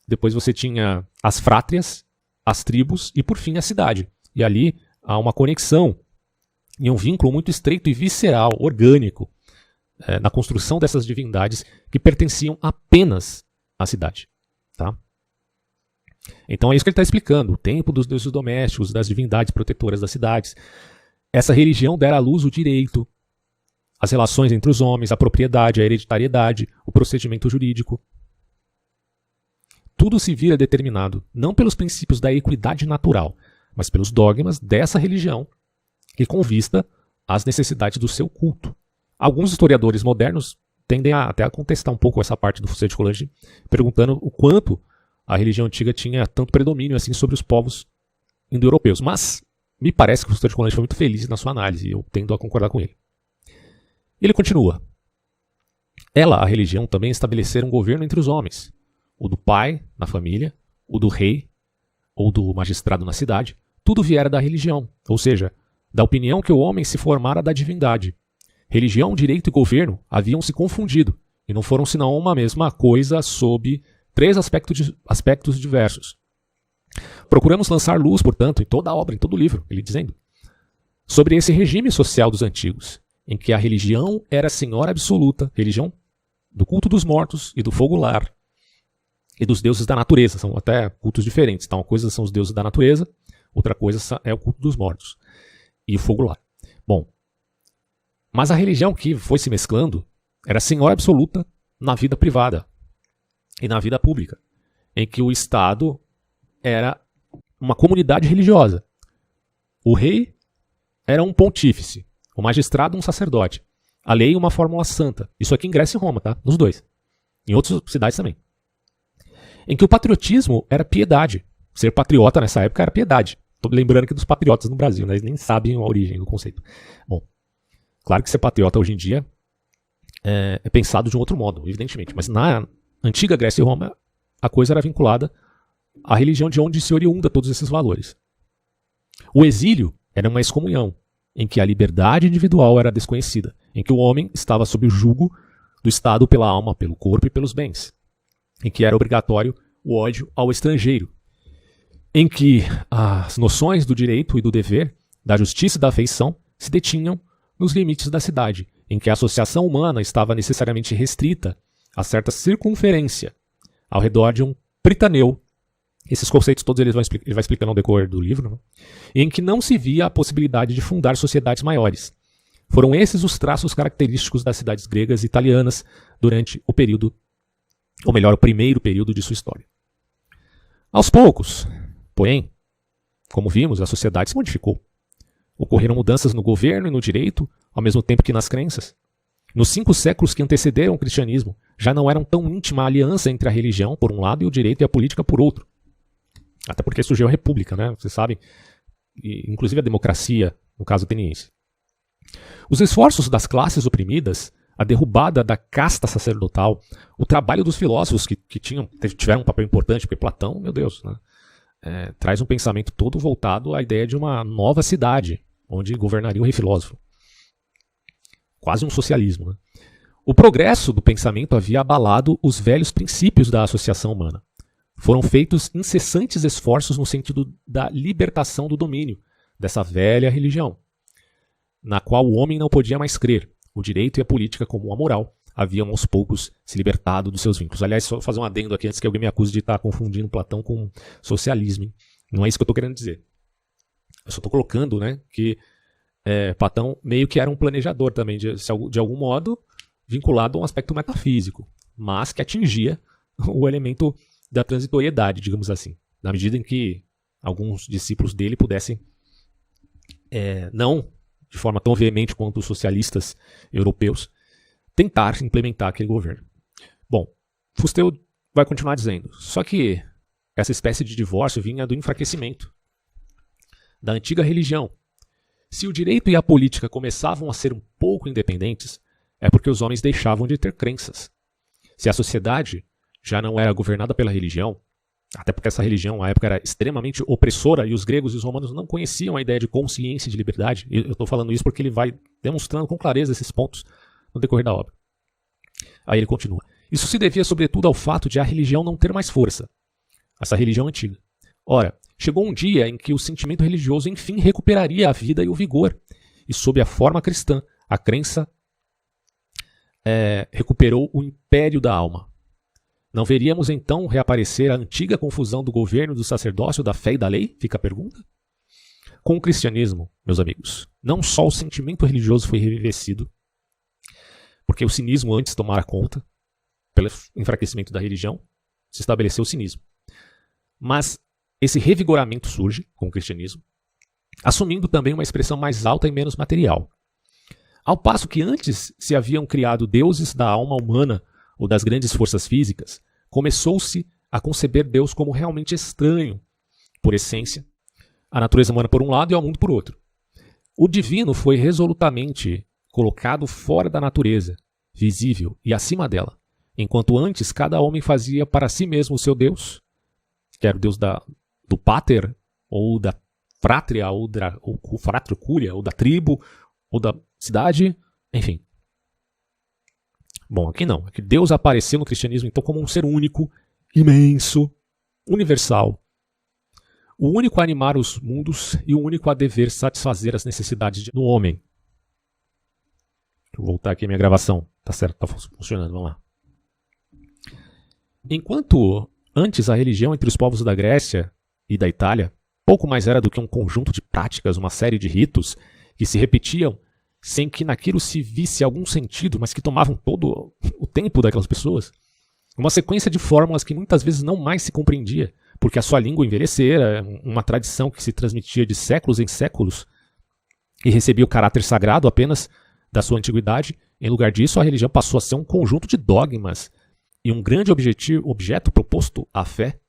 [SPEAKER 1] depois você tinha as frátrias, as tribos e, por fim, a cidade. E ali há uma conexão e um vínculo muito estreito e visceral, orgânico, na construção dessas divindades que pertenciam apenas à cidade. Tá? Então é isso que ele está explicando. O tempo dos deuses domésticos, das divindades protetoras das cidades. Essa religião dera à luz o direito, as relações entre os homens, a propriedade, a hereditariedade, o procedimento jurídico. Tudo se vira determinado não pelos princípios da equidade natural, mas pelos dogmas dessa religião que convista às necessidades do seu culto. Alguns historiadores modernos tendem até a contestar um pouco essa parte do Fuseli de Coulanges, perguntando o quanto a religião antiga tinha tanto predomínio assim sobre os povos indo-europeus. Mas me parece que o Fuseli de Coulanges foi muito feliz na sua análise, e eu tendo a concordar com ele. Ele continua. A religião, também estabeleceram um governo entre os homens, o do pai na família, o do rei ou do magistrado na cidade. Tudo viera da religião, ou seja, da opinião que o homem se formara da divindade. Religião, direito e governo haviam se confundido, e não foram senão uma mesma coisa sob 3 aspectos diversos. Procuramos lançar luz, portanto, em toda a obra, em todo o livro, ele dizendo, sobre esse regime social dos antigos, em que a religião era senhora absoluta, religião do culto dos mortos e do fogo lar, e dos deuses da natureza, são até cultos diferentes. Então, uma coisa são os deuses da natureza, outra coisa é o culto dos mortos e o fogo lar. Bom, mas a religião que foi se mesclando era senhora absoluta na vida privada e na vida pública, em que o Estado era uma comunidade religiosa. O rei era um pontífice, o magistrado um sacerdote, a lei uma fórmula santa. Isso aqui em Grécia e Roma, tá? Nos dois. Em outras cidades também. Em que o patriotismo era piedade. Ser patriota nessa época era piedade. Estou lembrando aqui dos patriotas no Brasil, né? Eles nem sabem a origem do conceito. Bom, claro que ser patriota hoje em dia é pensado de um outro modo, evidentemente. Mas na antiga Grécia e Roma, a coisa era vinculada à religião de onde se oriunda todos esses valores. O exílio era uma excomunhão, em que a liberdade individual era desconhecida, em que o homem estava sob o jugo do Estado pela alma, pelo corpo e pelos bens, em que era obrigatório o ódio ao estrangeiro, em que as noções do direito e do dever, da justiça e da afeição se detinham nos limites da cidade, em que a associação humana estava necessariamente restrita a certa circunferência ao redor de um pritaneu. Esses conceitos todos ele vai explicando ao decorrer do livro, né? Em que não se via a possibilidade de fundar sociedades maiores. Foram esses os traços característicos das cidades gregas e italianas durante o período, ou melhor, o primeiro período de sua história. Aos poucos, porém, como vimos, a sociedade se modificou. Ocorreram mudanças no governo e no direito, ao mesmo tempo que nas crenças. Nos 5 séculos que antecederam o cristianismo, já não eram tão íntima a aliança entre a religião, por um lado, e o direito e a política, por outro. Até porque surgiu a república, né? Vocês sabem, inclusive a democracia, no caso ateniense. Os esforços das classes oprimidas, a derrubada da casta sacerdotal, o trabalho dos filósofos que tiveram um papel importante, porque Platão, meu Deus, né? Traz um pensamento todo voltado à ideia de uma nova cidade, onde governaria o rei filósofo. Quase um socialismo, né? O progresso do pensamento havia abalado os velhos princípios da associação humana. Foram feitos incessantes esforços no sentido da libertação do domínio dessa velha religião, na qual o homem não podia mais crer. O direito e a política, como a moral, haviam aos poucos se libertado dos seus vínculos. Aliás, só fazer um adendo aqui antes que alguém me acuse de estar confundindo Platão com socialismo, hein? Não é isso que eu estou querendo dizer. Eu só estou colocando, né, que Platão meio que era um planejador também, de algum modo vinculado a um aspecto metafísico, mas que atingia o elemento da transitoriedade, digamos assim, na medida em que alguns discípulos dele pudessem, não de forma tão veemente quanto os socialistas europeus, tentar implementar aquele governo. Bom, Fustel vai continuar dizendo, só que essa espécie de divórcio vinha do enfraquecimento da antiga religião. Se o direito e a política começavam a ser um pouco independentes, é porque os homens deixavam de ter crenças. Se a sociedade já não era governada pela religião, até porque essa religião, à época, era extremamente opressora e os gregos e os romanos não conheciam a ideia de consciência e de liberdade. E eu estou falando isso porque ele vai demonstrando com clareza esses pontos no decorrer da obra. Aí ele continua. Isso se devia sobretudo ao fato de a religião não ter mais força. Essa religião antiga. Ora, chegou um dia em que o sentimento religioso enfim recuperaria a vida e o vigor. E sob a forma cristã, a crença recuperou o império da alma. Não veríamos então reaparecer a antiga confusão do governo, do sacerdócio, da fé e da lei? Fica a pergunta. Com o cristianismo, meus amigos, não só o sentimento religioso foi revivecido, porque o cinismo antes tomara conta, pelo enfraquecimento da religião, se estabeleceu o cinismo. Mas esse revigoramento surge com o cristianismo, assumindo também uma expressão mais alta e menos material. Ao passo que antes se haviam criado deuses da alma humana ou das grandes forças físicas, começou-se a conceber Deus como realmente estranho, por essência, a natureza humana por um lado e ao mundo por outro. O divino foi resolutamente colocado fora da natureza, visível e acima dela, enquanto antes cada homem fazia para si mesmo o seu Deus, que era o Deus do pater, ou da frátria, ou fratrio curia, ou da tribo, ou da cidade, enfim. Bom, aqui não. Aqui Deus apareceu no cristianismo então como um ser único, imenso, universal, o único a animar os mundos e o único a dever satisfazer as necessidades do homem. Deixa eu voltar aqui a minha gravação. Tá certo, tá funcionando, vamos lá. Enquanto antes a religião entre os povos da Grécia e da Itália pouco mais era do que um conjunto de práticas, uma série de ritos que se repetiam sem que naquilo se visse algum sentido, mas que tomavam todo o tempo daquelas pessoas, uma sequência de fórmulas que muitas vezes não mais se compreendia, porque a sua língua envelhecera, uma tradição que se transmitia de séculos em séculos e recebia o caráter sagrado apenas da sua antiguidade. Em lugar disso, a religião passou a ser um conjunto de dogmas, e um grande objeto proposto à fé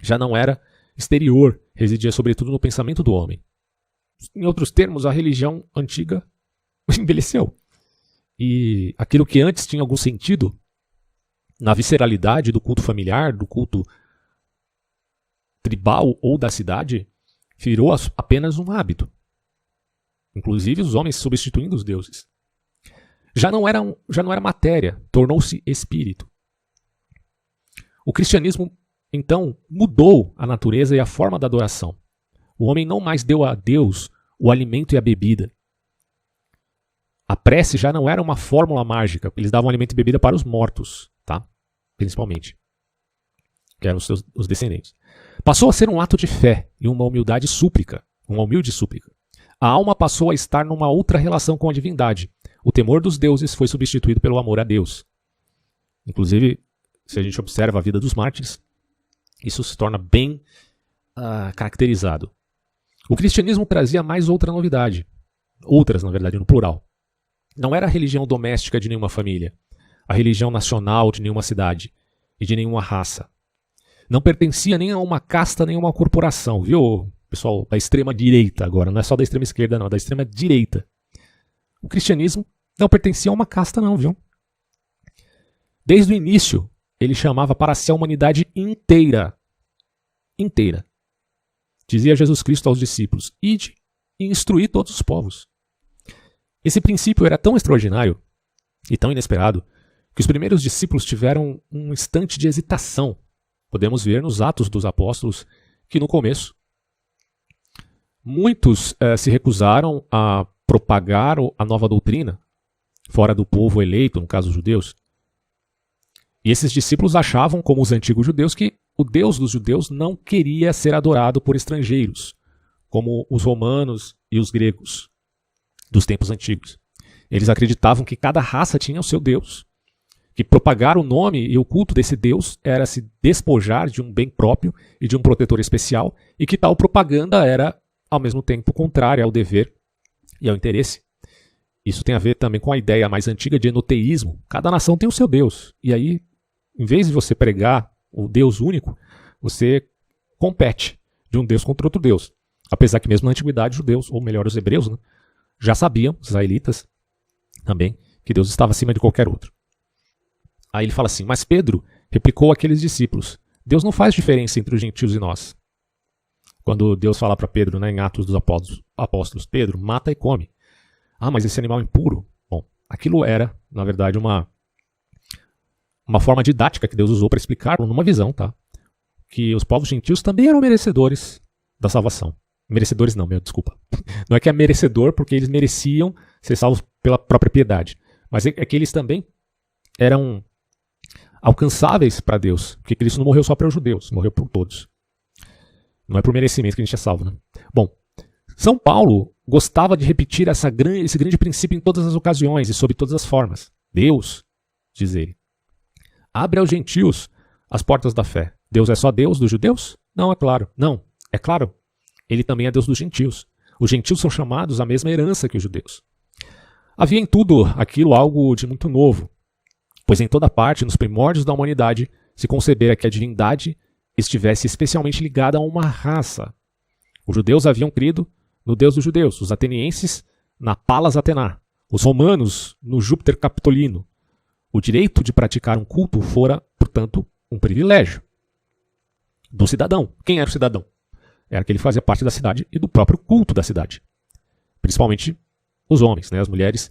[SPEAKER 1] já não era exterior, residia sobretudo no pensamento do homem. Em outros termos, a religião antiga envelheceu. E aquilo que antes tinha algum sentido, na visceralidade do culto familiar, do culto tribal ou da cidade, virou apenas um hábito. Inclusive os homens substituindo os deuses. Já não era matéria, tornou-se espírito. O cristianismo, então, mudou a natureza e a forma da adoração. O homem não mais deu a Deus o alimento e a bebida. A prece já não era uma fórmula mágica. Eles davam alimento e bebida para os mortos, tá? Principalmente. Que eram os descendentes. Passou a ser um ato de fé e uma humilde súplica. A alma passou a estar numa outra relação com a divindade. O temor dos deuses foi substituído pelo amor a Deus. Inclusive, se a gente observa a vida dos mártires, isso se torna bem caracterizado. O cristianismo trazia mais outra novidade. Outras, na verdade, no plural. Não era a religião doméstica de nenhuma família, a religião nacional de nenhuma cidade e de nenhuma raça. Não pertencia nem a uma casta, nem a uma corporação, viu, pessoal da extrema direita agora, não é só da extrema esquerda não, da extrema direita. O cristianismo não pertencia a uma casta não, viu? Desde o início, ele chamava para si a humanidade inteira. Inteira. Dizia Jesus Cristo aos discípulos: ide e instruí todos os povos. Esse princípio era tão extraordinário e tão inesperado que os primeiros discípulos tiveram um instante de hesitação. Podemos ver nos Atos dos Apóstolos que no começo muitos se recusaram a propagar a nova doutrina fora do povo eleito, no caso os judeus. E esses discípulos achavam, como os antigos judeus, que o Deus dos judeus não queria ser adorado por estrangeiros, como os romanos e os gregos dos tempos antigos. Eles acreditavam que cada raça tinha o seu Deus, que propagar o nome e o culto desse Deus era se despojar de um bem próprio e de um protetor especial, e que tal propaganda era, ao mesmo tempo, contrária ao dever e ao interesse. Isso tem a ver também com a ideia mais antiga de enoteísmo. Cada nação tem o seu Deus. E aí, em vez de você pregar o Deus único, você compete de um Deus contra outro Deus. Apesar que mesmo na antiguidade, os judeus, ou melhor, os hebreus, né, já sabiam, os israelitas também, que Deus estava acima de qualquer outro. Aí ele fala assim: mas Pedro replicou àqueles discípulos: Deus não faz diferença entre os gentios e nós. Quando Deus fala para Pedro, né, em Atos dos Apóstolos, Pedro, mata e come. Ah, mas esse animal é impuro. Bom, aquilo era, na verdade, uma forma didática que Deus usou para explicar numa visão, tá? Que os povos gentios também eram merecedores da salvação. Merecedores não, desculpa. Não é que é merecedor porque eles mereciam ser salvos pela própria piedade. Mas é que eles também eram alcançáveis para Deus, porque Cristo não morreu só para os judeus, morreu por todos. Não é por merecimento que a gente é salvo, né? Bom, São Paulo gostava de repetir esse grande princípio em todas as ocasiões e sob todas as formas. Deus, diz ele, abre aos gentios as portas da fé. Deus é só Deus dos judeus? Não, é claro. Não, é claro. Ele também é Deus dos gentios. Os gentios são chamados à mesma herança que os judeus. Havia em tudo aquilo algo de muito novo, pois em toda parte, nos primórdios da humanidade, se concebera que a divindade estivesse especialmente ligada a uma raça. Os judeus haviam crido no Deus dos judeus, os atenienses na Palas Atená, os romanos no Júpiter Capitolino. O direito de praticar um culto fora, portanto, um privilégio do cidadão. Quem era o cidadão? Era aquele que fazia parte da cidade e do próprio culto da cidade. Principalmente os homens, né? As mulheres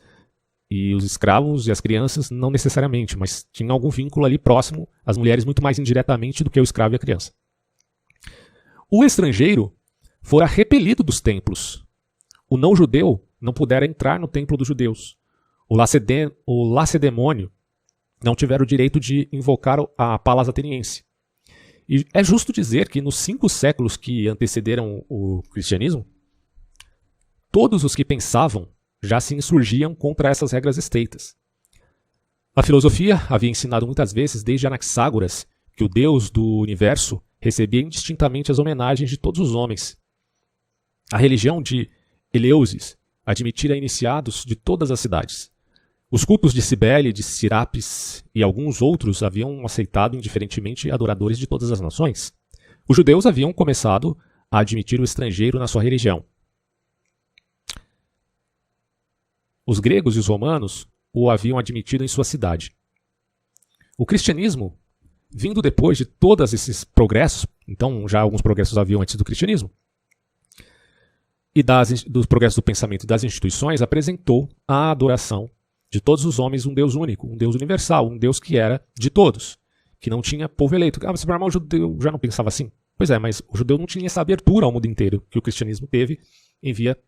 [SPEAKER 1] e os escravos e as crianças não necessariamente, mas tinha algum vínculo ali próximo, as mulheres muito mais indiretamente do que o escravo e a criança. O estrangeiro fora repelido dos templos. O não-judeu não pudera entrar no templo dos judeus. O lacedemônio não tivera o direito de invocar a Palas Ateniense. E é justo dizer que nos 5 séculos que antecederam o cristianismo, todos os que pensavam já se insurgiam contra essas regras estreitas. A filosofia havia ensinado muitas vezes, desde Anaxágoras, que o Deus do universo recebia indistintamente as homenagens de todos os homens. A religião de Eleusis admitira iniciados de todas as cidades. Os cultos de Cibele, de Serapis e alguns outros haviam aceitado indiferentemente adoradores de todas as nações. Os judeus haviam começado a admitir o estrangeiro na sua religião. Os gregos e os romanos o haviam admitido em sua cidade. O cristianismo, vindo depois de todos esses progressos, então já alguns progressos haviam antes do cristianismo, e dos progressos do pensamento e das instituições, apresentou a adoração de todos os homens um Deus único, um Deus universal, um Deus que era de todos, que não tinha povo eleito. Você vai o judeu já não pensava assim? Pois é, mas o judeu não tinha essa abertura ao mundo inteiro que o cristianismo teve em via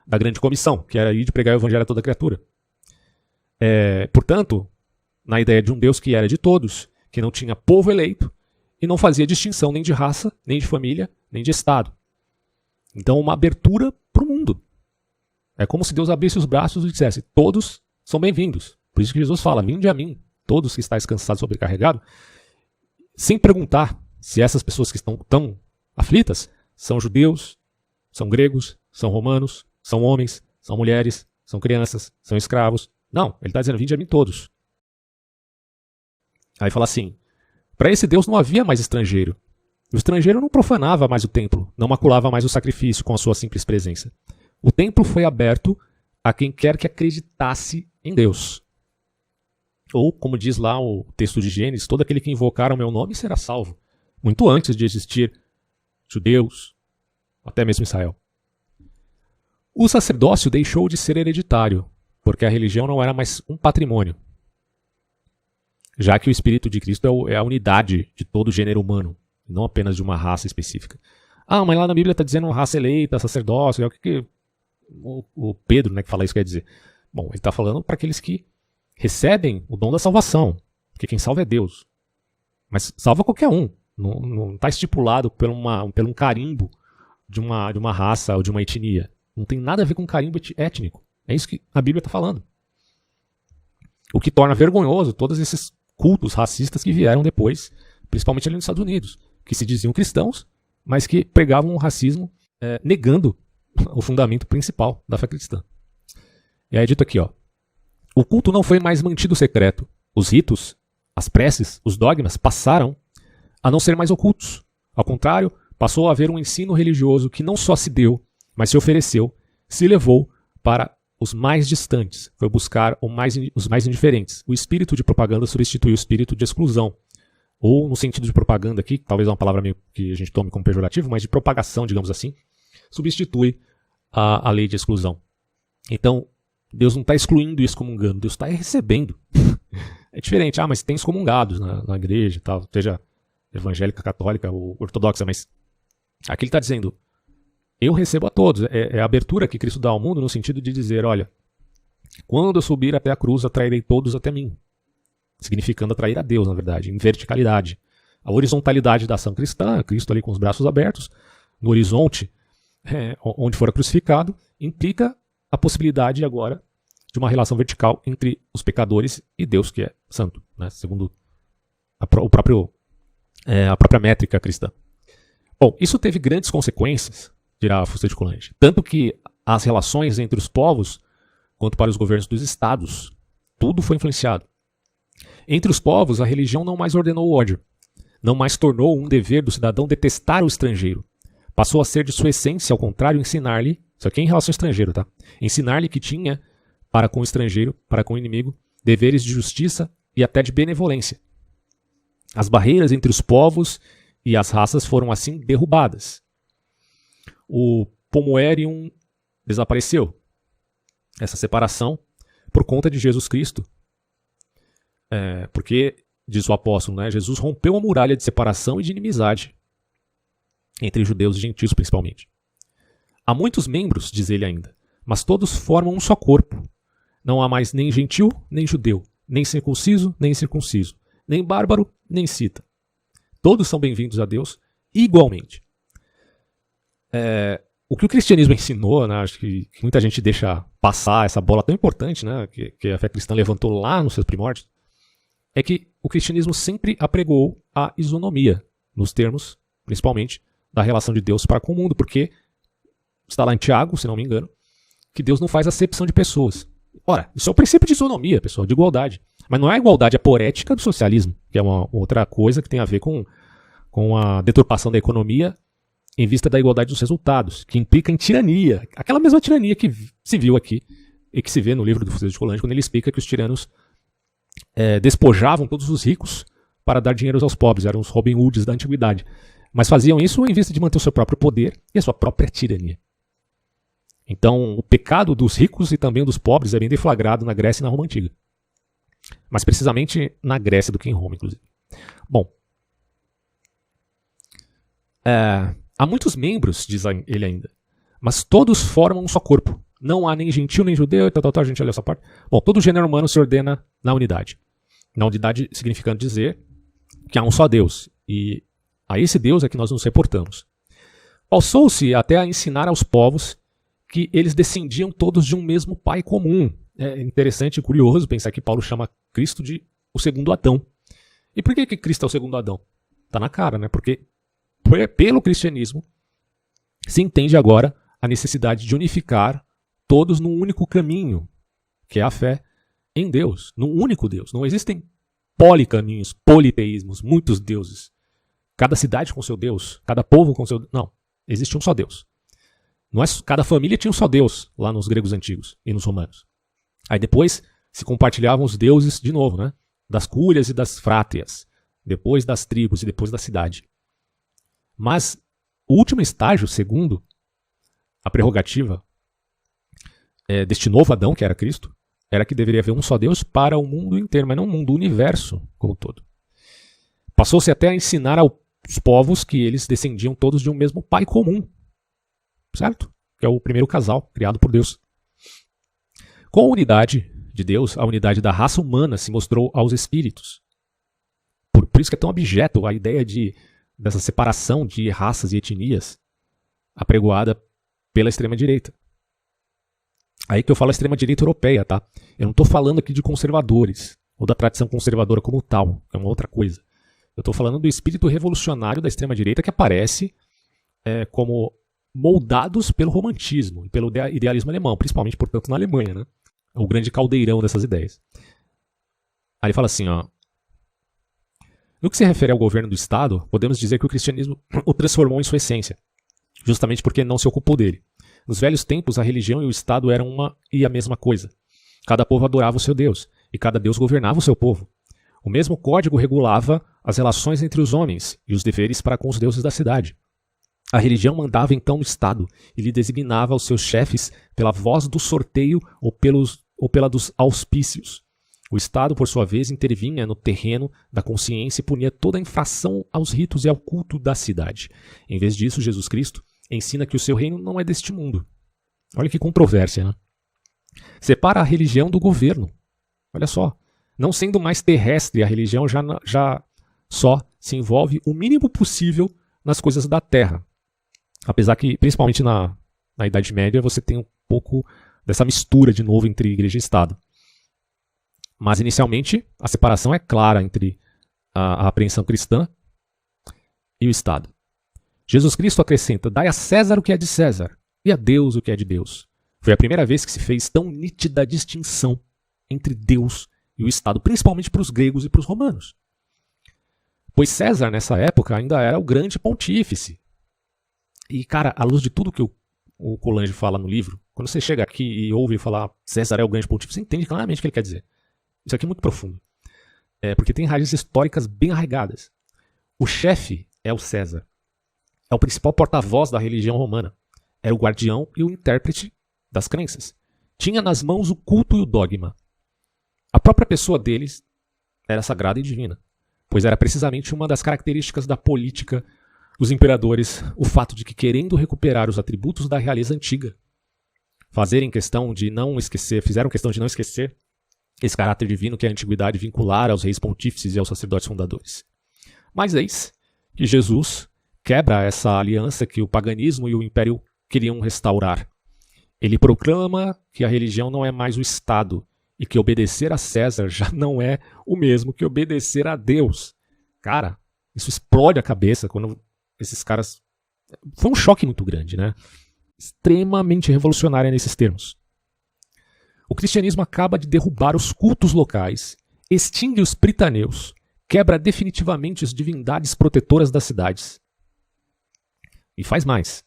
[SPEAKER 1] da grande comissão, que era ir de pregar o evangelho a toda criatura. Portanto, na ideia de um Deus que era de todos, que não tinha povo eleito e não fazia distinção nem de raça, nem de família, nem de estado. Então, uma abertura para o mundo. É como se Deus abrisse os braços e dissesse, todos são bem-vindos. Por isso que Jesus fala, vinde a mim, todos que estáis cansados e sobrecarregados, sem perguntar se essas pessoas que estão tão aflitas são judeus, são gregos, são romanos, são homens, são mulheres, são crianças, são escravos. Não, ele está dizendo, vinde a mim todos. Aí fala assim, para esse Deus não havia mais estrangeiro. O estrangeiro não profanava mais o templo, não maculava mais o sacrifício com a sua simples presença. O templo foi aberto a quem quer que acreditasse em Deus. Ou, como diz lá o texto de Gênesis, todo aquele que invocar o meu nome será salvo. Muito antes de existir judeus, até mesmo Israel. O sacerdócio deixou de ser hereditário, porque a religião não era mais um patrimônio. Já que o Espírito de Cristo é a unidade de todo o gênero humano, não apenas de uma raça específica. Ah, mas lá na Bíblia está dizendo raça eleita, sacerdócio, o que o Pedro, né, que fala isso quer dizer? Bom, ele está falando para aqueles que recebem o dom da salvação, porque quem salva é Deus. Mas salva qualquer um, não está estipulado por um carimbo de uma raça ou de uma etnia. Não tem nada a ver com carimbo étnico. É isso que a Bíblia está falando. O que torna vergonhoso todos esses cultos racistas que vieram depois, principalmente ali nos Estados Unidos, que se diziam cristãos, mas que pregavam o racismo negando o fundamento principal da fé cristã. E aí é dito aqui, ó, o culto não foi mais mantido secreto. Os ritos, as preces, os dogmas passaram a não ser mais ocultos. Ao contrário, passou a haver um ensino religioso que não só se deu, mas se ofereceu, se levou para os mais distantes. Foi buscar os mais indiferentes. O espírito de propaganda substituiu o espírito de exclusão. Ou no sentido de propaganda aqui, talvez é uma palavra meio que a gente tome como pejorativo, mas de propagação, digamos assim, substitui a lei de exclusão. Então, Deus não está excluindo e excomungando, Deus está recebendo. É diferente, mas tem excomungados na igreja, tal, seja evangélica, católica ou ortodoxa, mas aqui ele está dizendo, eu recebo a todos. É a abertura que Cristo dá ao mundo no sentido de dizer, olha, quando eu subir até a cruz, atrairei todos até mim. significando atrair a Deus, na verdade, em verticalidade. A horizontalidade da ação cristã, Cristo ali com os braços abertos, no horizonte, onde fora crucificado, implica a possibilidade agora de uma relação vertical entre os pecadores e Deus, que é santo, né? Segundo a própria métrica cristã. Bom, isso teve grandes consequências, dirá Fustet de Coulanges, tanto que as relações entre os povos, quanto para os governos dos estados, tudo foi influenciado. Entre os povos, a religião não mais ordenou o ódio, não mais tornou um dever do cidadão detestar o estrangeiro. Passou a ser de sua essência, ao contrário, ensinar-lhe, isso aqui é em relação ao estrangeiro, tá? Ensinar-lhe que tinha, para com o estrangeiro, para com o inimigo, deveres de justiça e até de benevolência. As barreiras entre os povos e as raças foram assim derrubadas. O Pomoerium desapareceu. Essa separação por conta de Jesus Cristo. Porque, diz o apóstolo, né, Jesus rompeu a muralha de separação e de inimizade entre judeus e gentios principalmente. Há muitos membros, diz ele ainda, mas todos formam um só corpo. Não há mais nem gentil, nem judeu, nem circunciso, nem incircunciso, nem bárbaro, nem cita. Todos são bem-vindos a Deus igualmente. O que o cristianismo ensinou, né, acho que muita gente deixa passar essa bola tão importante, né, que a fé cristã levantou lá nos seus primórdios, é que o cristianismo sempre apregou a isonomia, nos termos, principalmente, da relação de Deus para com o mundo, porque está lá em Tiago, se não me engano, que Deus não faz acepção de pessoas. Ora, isso é o princípio de isonomia, pessoal, de igualdade. Mas não é a igualdade aporética do socialismo, que é uma outra coisa que tem a ver com a deturpação da economia em vista da igualdade dos resultados, que implica em tirania. Aquela mesma tirania que se viu aqui e que se vê no livro do Fustet de Coulanges, quando ele explica que os tiranos despojavam todos os ricos para dar dinheiro aos pobres, eram os Robin Hoods da antiguidade. Mas faziam isso em vista de manter o seu próprio poder e a sua própria tirania. Então, o pecado dos ricos e também dos pobres é bem deflagrado na Grécia e na Roma Antiga. Mas precisamente na Grécia do que em Roma, inclusive. Bom, há muitos membros, diz ele ainda, mas todos formam um só corpo. Não há nem gentil nem judeu, a gente olha essa parte. Bom, todo o gênero humano se ordena na unidade. Na unidade significando dizer que há um só Deus. E a esse Deus é que nós nos reportamos. Passou-se até a ensinar aos povos que eles descendiam todos de um mesmo pai comum. É interessante e curioso pensar que Paulo chama Cristo de o segundo Adão. E por que Cristo é o segundo Adão? Está na cara, né? Porque pelo cristianismo se entende agora a necessidade de unificar todos num único caminho, que é a fé em Deus, num único Deus. Não existem policaminhos, politeísmos, muitos deuses. Cada cidade com seu Deus, cada povo com seu... Não, existe um só Deus. Não é, cada família tinha um só Deus, lá nos gregos antigos e nos romanos. Aí depois se compartilhavam os deuses de novo, né? Das cúrias e das fráteas, depois das tribos e depois da cidade. Mas o último estágio, segundo a prerrogativa deste novo Adão, que era Cristo, era que deveria haver um só Deus para o mundo inteiro, mas não o mundo, o universo como um todo. Passou-se até a ensinar aos povos que eles descendiam todos de um mesmo pai comum, certo? Que é o primeiro casal criado por Deus. Com a unidade de Deus, a unidade da raça humana se mostrou aos espíritos. Por isso que é tão abjeto a ideia dessa separação de raças e etnias apregoada pela extrema-direita. Aí que eu falo a extrema-direita europeia, tá? Eu não estou falando aqui de conservadores, ou da tradição conservadora como tal, é uma outra coisa. Eu estou falando do espírito revolucionário da extrema-direita que aparece como moldados pelo romantismo e pelo idealismo alemão, principalmente, portanto, na Alemanha, né? O grande caldeirão dessas ideias. Aí ele fala assim, ó. No que se refere ao governo do Estado, podemos dizer que o cristianismo o transformou em sua essência, justamente porque não se ocupou dele. Nos velhos tempos, a religião e o Estado eram uma e a mesma coisa. Cada povo adorava o seu Deus, e cada Deus governava o seu povo. O mesmo código regulava as relações entre os homens e os deveres para com os deuses da cidade. A religião mandava então no Estado e lhe designava os seus chefes pela voz do sorteio ou pela dos auspícios. O Estado, por sua vez, intervinha no terreno da consciência e punia toda a infração aos ritos e ao culto da cidade. Em vez disso, Jesus Cristo ensina que o seu reino não é deste mundo. Olha que controvérsia, né? Separa a religião do governo. Olha só. Não sendo mais terrestre, a religião já só se envolve o mínimo possível nas coisas da terra. Apesar que, principalmente na Idade Média, você tem um pouco dessa mistura de novo entre igreja e Estado. Mas, inicialmente, a separação é clara entre a apreensão cristã e o Estado. Jesus Cristo acrescenta: dai a César o que é de César e a Deus o que é de Deus. Foi a primeira vez que se fez tão nítida distinção entre Deus e o Estado, principalmente para os gregos e para os romanos. Pois César, nessa época, ainda era o grande pontífice. E, cara, à luz de tudo que o Colange fala no livro, quando você chega aqui e ouve falar César é o grande pontífice, você entende claramente o que ele quer dizer. Isso aqui é muito profundo. Porque tem raízes históricas bem arraigadas. O chefe é o César. É o principal porta-voz da religião romana. Era o guardião e o intérprete das crenças. Tinha nas mãos o culto e o dogma. A própria pessoa deles era sagrada e divina, pois era precisamente uma das características da política dos imperadores o fato de que, querendo recuperar os atributos da realeza antiga, fizeram questão de não esquecer esse caráter divino que a antiguidade vinculara aos reis pontífices e aos sacerdotes fundadores. Mas eis que Jesus quebra essa aliança que o paganismo e o império queriam restaurar. Ele proclama que a religião não é mais o Estado e que obedecer a César já não é o mesmo que obedecer a Deus. Cara, isso explode a cabeça quando esses caras... Foi um choque muito grande, né? Extremamente revolucionário nesses termos. O cristianismo acaba de derrubar os cultos locais, extingue os pritaneus, quebra definitivamente as divindades protetoras das cidades. E faz mais.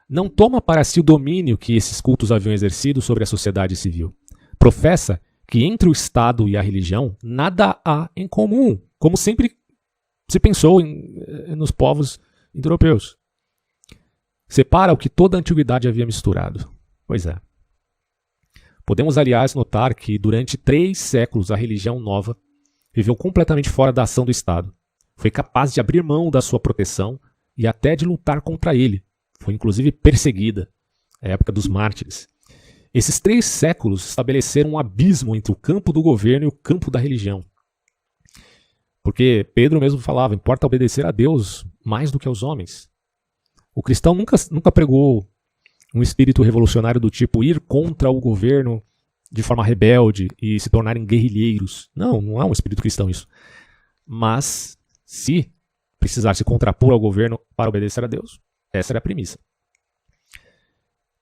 [SPEAKER 1] Não toma para si o domínio que esses cultos haviam exercido sobre a sociedade civil. Professa que entre o Estado e a religião nada há em comum, como sempre se pensou nos povos indo-europeus. Separa o que toda a antiguidade havia misturado. Pois é. Podemos, aliás, notar que durante 3 séculos a religião nova viveu completamente fora da ação do Estado. Foi capaz de abrir mão da sua proteção e até de lutar contra ele. Foi inclusive perseguida, a época dos mártires. Esses 3 séculos estabeleceram um abismo entre o campo do governo e o campo da religião. Porque Pedro mesmo falava, importa obedecer a Deus mais do que aos homens. O cristão nunca pregou um espírito revolucionário do tipo ir contra o governo de forma rebelde e se tornarem guerrilheiros. Não é um espírito cristão isso. Mas, se precisar se contrapor ao governo para obedecer a Deus, essa era a premissa.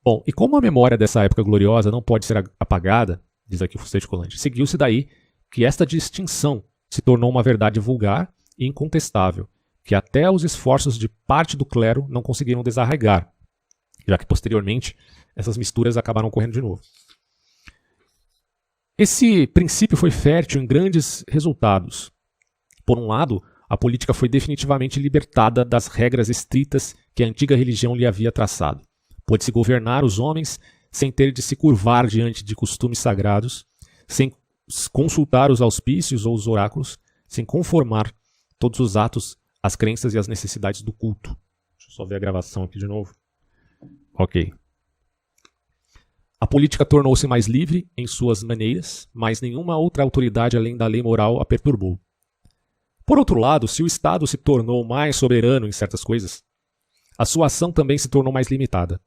[SPEAKER 1] Bom, e como a memória dessa época gloriosa não pode ser apagada, diz aqui o Fustete Colante, seguiu-se daí que esta distinção se tornou uma verdade vulgar e incontestável, que até os esforços de parte do clero não conseguiram desarraigar, já que posteriormente essas misturas acabaram ocorrendo de novo. Esse princípio foi fértil em grandes resultados. Por um lado, a política foi definitivamente libertada das regras estritas que a antiga religião lhe havia traçado. Pôde-se governar os homens sem ter de se curvar diante de costumes sagrados, sem consultar os auspícios ou os oráculos, sem conformar todos os atos às crenças e às necessidades do culto. Deixa eu só ver a gravação aqui de novo. Ok. A política tornou-se mais livre em suas maneiras, mas nenhuma outra autoridade além da lei moral a perturbou. Por outro lado, se o Estado se tornou mais soberano em certas coisas, a sua ação também se tornou mais limitada.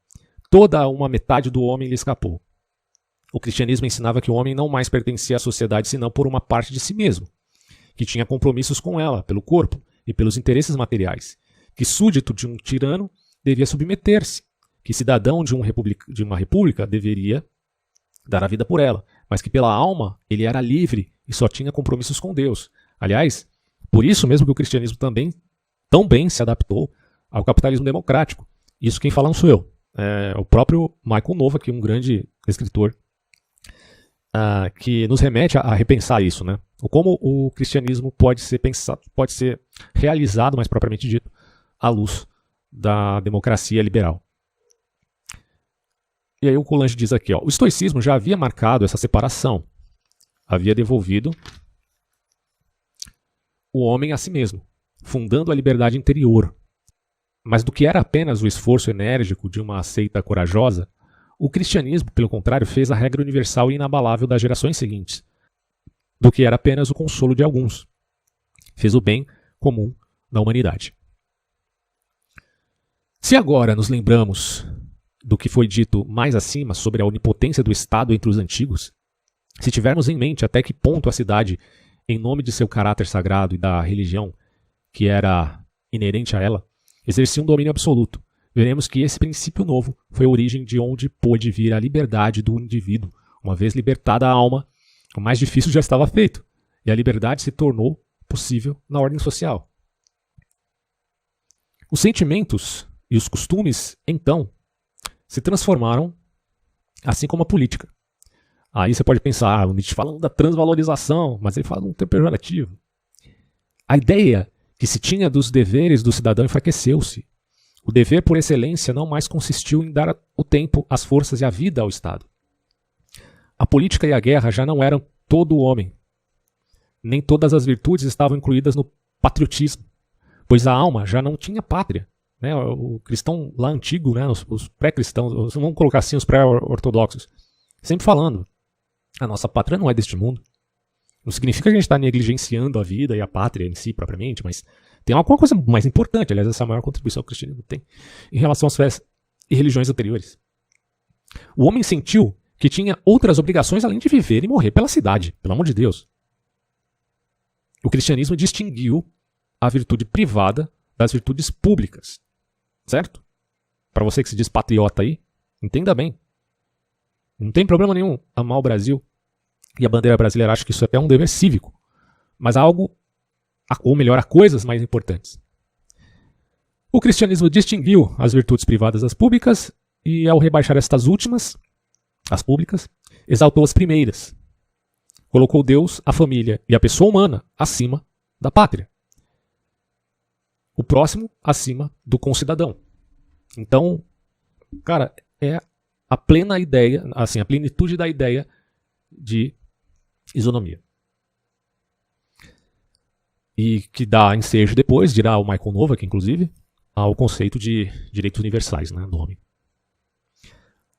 [SPEAKER 1] Toda uma metade do homem lhe escapou. O cristianismo ensinava que o homem não mais pertencia à sociedade senão por uma parte de si mesmo, que tinha compromissos com ela, pelo corpo e pelos interesses materiais, que súdito de um tirano devia submeter-se, que cidadão de uma república deveria dar a vida por ela, mas que pela alma ele era livre e só tinha compromissos com Deus. Aliás, por isso mesmo que o cristianismo também tão bem se adaptou ao capitalismo democrático. Isso quem fala não sou eu. É o próprio Michael Nova, que é um grande escritor, que nos remete a repensar isso, né? Como o cristianismo pode ser pensado, pode ser realizado, mais propriamente dito, à luz da democracia liberal. E aí o Colange diz aqui, ó, o estoicismo já havia marcado essa separação, havia devolvido o homem a si mesmo, fundando a liberdade interior. Mas do que era apenas o esforço enérgico de uma seita corajosa, o cristianismo, pelo contrário, fez a regra universal e inabalável das gerações seguintes. do que era apenas o consolo de alguns. Fez o bem comum da humanidade. Se agora nos lembramos do que foi dito mais acima sobre a onipotência do Estado entre os antigos, se tivermos em mente até que ponto a cidade, em nome de seu caráter sagrado e da religião que era inerente a ela, exercia um domínio absoluto, veremos que esse princípio novo foi a origem de onde pôde vir a liberdade do indivíduo. Uma vez libertada a alma, o mais difícil já estava feito, e a liberdade se tornou possível na ordem social. Os sentimentos e os costumes, então, se transformaram, assim como a política. Aí você pode pensar, o Nietzsche falando da transvalorização, mas ele fala um termo pejorativo. A ideia que se tinha dos deveres do cidadão enfraqueceu-se. O dever por excelência não mais consistiu em dar o tempo, as forças e a vida ao Estado. A política e a guerra já não eram todo o homem. Nem todas as virtudes estavam incluídas no patriotismo, pois a alma já não tinha pátria. Né? O cristão lá antigo, né? Os pré-cristãos, vamos colocar assim, os pré-ortodoxos, sempre falando, a nossa pátria não é deste mundo. Não significa que a gente está negligenciando a vida e a pátria em si propriamente, mas tem alguma coisa mais importante. Aliás, essa é a maior contribuição que o cristianismo tem em relação às fés e religiões anteriores. O homem sentiu que tinha outras obrigações além de viver e morrer pela cidade, pelo amor de Deus. O cristianismo distinguiu a virtude privada das virtudes públicas. Certo? Para você que se diz patriota aí, entenda bem. Não tem problema nenhum amar o Brasil. E a bandeira brasileira acha que isso é até um dever cívico. Mas há algo, ou melhor, há coisas mais importantes. O cristianismo distinguiu as virtudes privadas das públicas e, ao rebaixar estas últimas, as públicas, exaltou as primeiras. Colocou Deus, a família e a pessoa humana acima da pátria. O próximo acima do concidadão. Então, cara, é a plena ideia, assim, a plenitude da ideia de isonomia. E que dá ensejo depois, dirá o Michael Novak, inclusive, ao conceito de direitos universais, né, do homem.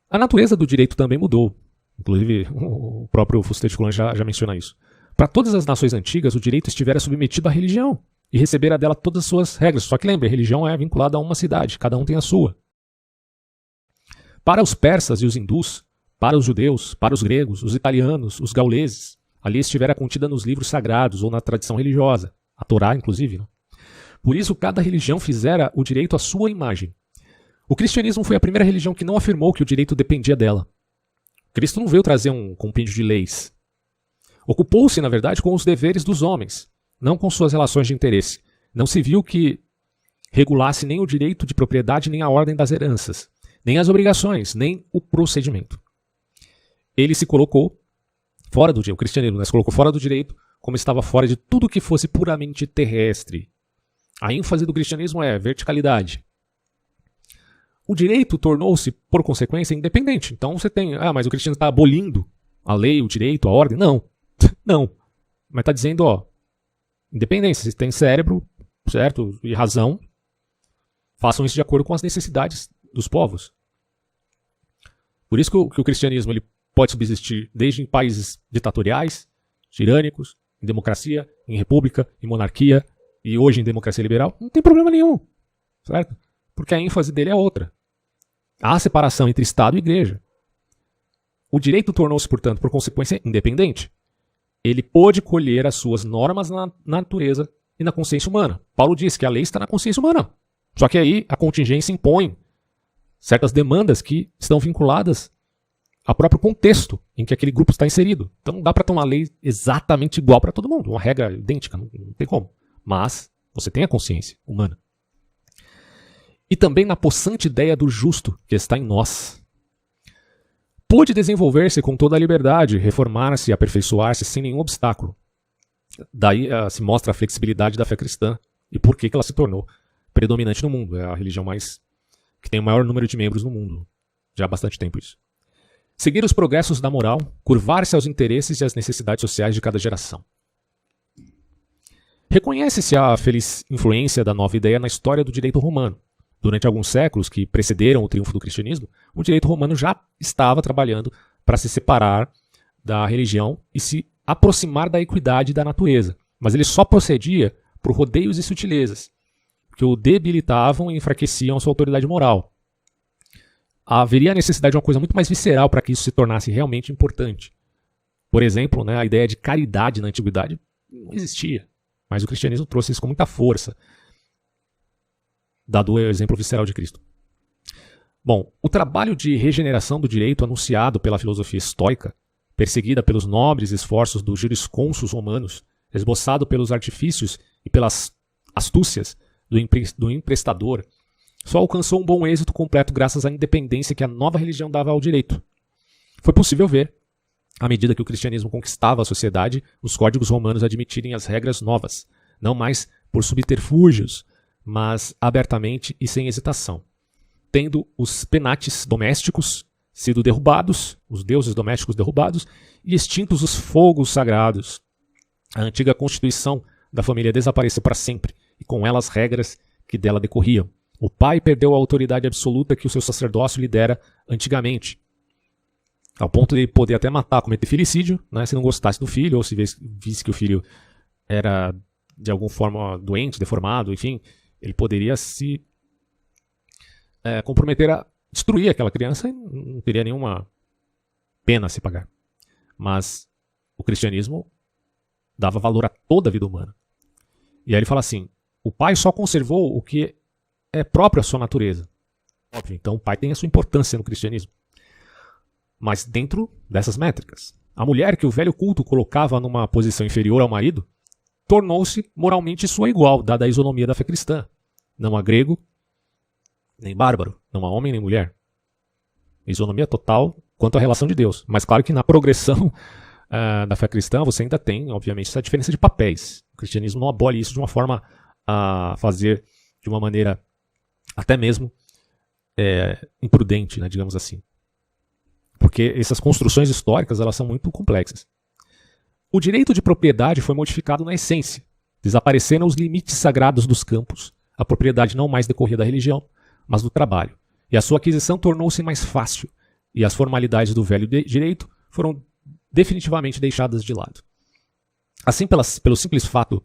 [SPEAKER 1] A natureza do direito também mudou. Inclusive, o próprio Fustet de Coulanges já menciona isso. Para todas as nações antigas, o direito estivera submetido à religião e recebera dela todas as suas regras. Só que lembre, a religião é vinculada a uma cidade, cada um tem a sua. Para os persas e os hindus, para os judeus, para os gregos, os italianos, os gauleses, ali estivera contida nos livros sagrados ou na tradição religiosa, a Torá, inclusive. Né? Por isso, cada religião fizera o direito à sua imagem. O cristianismo foi a primeira religião que não afirmou que o direito dependia dela. Cristo não veio trazer um compêndio de leis. Ocupou-se, na verdade, com os deveres dos homens, não com suas relações de interesse. Não se viu que regulasse nem o direito de propriedade, nem a ordem das heranças, nem as obrigações, nem o procedimento. Ele se colocou fora do direito, o cristianismo, né, se colocou fora do direito, como estava fora de tudo que fosse puramente terrestre. A ênfase do cristianismo é verticalidade. O direito tornou-se, por consequência, independente. Então você tem, mas o cristianismo está abolindo a lei, o direito, a ordem? Não. Não. Mas está dizendo, independência, vocês têm cérebro, certo? E razão. Façam isso de acordo com as necessidades dos povos. Por isso que o cristianismo ele pode subsistir desde em países ditatoriais, tirânicos, em democracia, em república, em monarquia e hoje em democracia liberal. Não tem problema nenhum. Certo? Porque a ênfase dele é outra. Há separação entre Estado e Igreja. O direito tornou-se, portanto, por consequência, independente. Ele pôde colher as suas normas na natureza e na consciência humana. Paulo diz que a lei está na consciência humana. Só que aí a contingência impõe certas demandas que estão vinculadas ao próprio contexto em que aquele grupo está inserido. Então não dá para ter uma lei exatamente igual para todo mundo, uma regra idêntica, não tem como. Mas você tem a consciência humana. E também na possante ideia do justo que está em nós. Pôde desenvolver-se com toda a liberdade, reformar-se e aperfeiçoar-se sem nenhum obstáculo. Daí se mostra a flexibilidade da fé cristã e por que ela se tornou predominante no mundo. É a religião que tem o maior número de membros no mundo. Já há bastante tempo isso. Seguir os progressos da moral, curvar-se aos interesses e às necessidades sociais de cada geração. Reconhece-se a feliz influência da nova ideia na história do direito romano. Durante alguns séculos que precederam o triunfo do cristianismo, o direito romano já estava trabalhando para se separar da religião e se aproximar da equidade da natureza, mas ele só procedia por rodeios e sutilezas, que o debilitavam e enfraqueciam a sua autoridade moral. Haveria a necessidade de uma coisa muito mais visceral para que isso se tornasse realmente importante. Por exemplo, né, a ideia de caridade na antiguidade não existia, mas o cristianismo trouxe isso com muita força, dado o exemplo visceral de Cristo. Bom, o trabalho de regeneração do direito anunciado pela filosofia estoica, perseguida pelos nobres esforços dos jurisconsos romanos, esboçado pelos artifícios e pelas astúcias do emprestador, só alcançou um bom êxito completo graças à independência que a nova religião dava ao direito. Foi possível ver, à medida que o cristianismo conquistava a sociedade, os códigos romanos admitirem as regras novas, não mais por subterfúgios, mas abertamente e sem hesitação. Tendo os penates domésticos sido derrubados, os deuses domésticos derrubados, e extintos os fogos sagrados. A antiga constituição da família desapareceu para sempre, e com ela as regras que dela decorriam. O pai perdeu a autoridade absoluta que o seu sacerdócio lhe dera antigamente, ao ponto de poder até matar, cometer filicídio, né, se não gostasse do filho, ou se visse que o filho era de alguma forma doente, deformado, enfim, ele poderia se comprometer a destruir aquela criança e não teria nenhuma pena a se pagar. Mas o cristianismo dava valor a toda a vida humana. E aí ele fala assim, o pai só conservou o que é próprio à sua natureza. Óbvio, então o pai tem a sua importância no cristianismo. Mas dentro dessas métricas. A mulher que o velho culto colocava numa posição inferior ao marido tornou-se moralmente sua igual, dada a isonomia da fé cristã. Não há grego, nem bárbaro, não há homem nem mulher. Isonomia total quanto à relação de Deus. Mas claro que na progressão da fé cristã você ainda tem, obviamente, essa diferença de papéis. O cristianismo não abole isso de uma forma a fazer de uma maneira até mesmo imprudente, né, digamos assim. Porque essas construções históricas elas são muito complexas. O direito de propriedade foi modificado na essência. Desapareceram os limites sagrados dos campos. A propriedade não mais decorria da religião, mas do trabalho. E a sua aquisição tornou-se mais fácil. E as formalidades do velho direito foram definitivamente deixadas de lado. Assim, pelo simples fato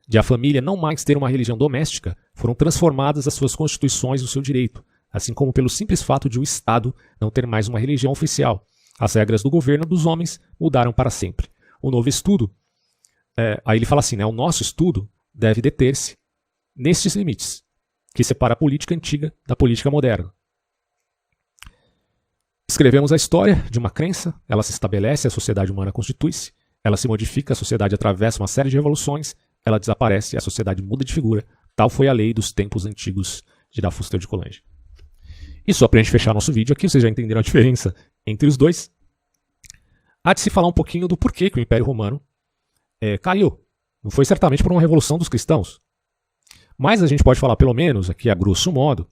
[SPEAKER 1] de a família não mais ter uma religião doméstica, foram transformadas as suas constituições no seu direito, assim como pelo simples fato de o Estado não ter mais uma religião oficial. As regras do governo dos homens mudaram para sempre. O novo estudo, aí ele fala assim, né, o nosso estudo deve deter-se nestes limites, que separa a política antiga da política moderna. Escrevemos a história de uma crença, ela se estabelece, a sociedade humana constitui-se, ela se modifica, a sociedade atravessa uma série de revoluções, ela desaparece, a sociedade muda de figura. Tal foi a lei dos tempos antigos de Dafustel de Colange. E só para a gente fechar nosso vídeo aqui, vocês já entenderam a diferença entre os dois. Há de se falar um pouquinho do porquê que o Império Romano caiu. Não foi certamente por uma revolução dos cristãos. Mas a gente pode falar, pelo menos, aqui a grosso modo,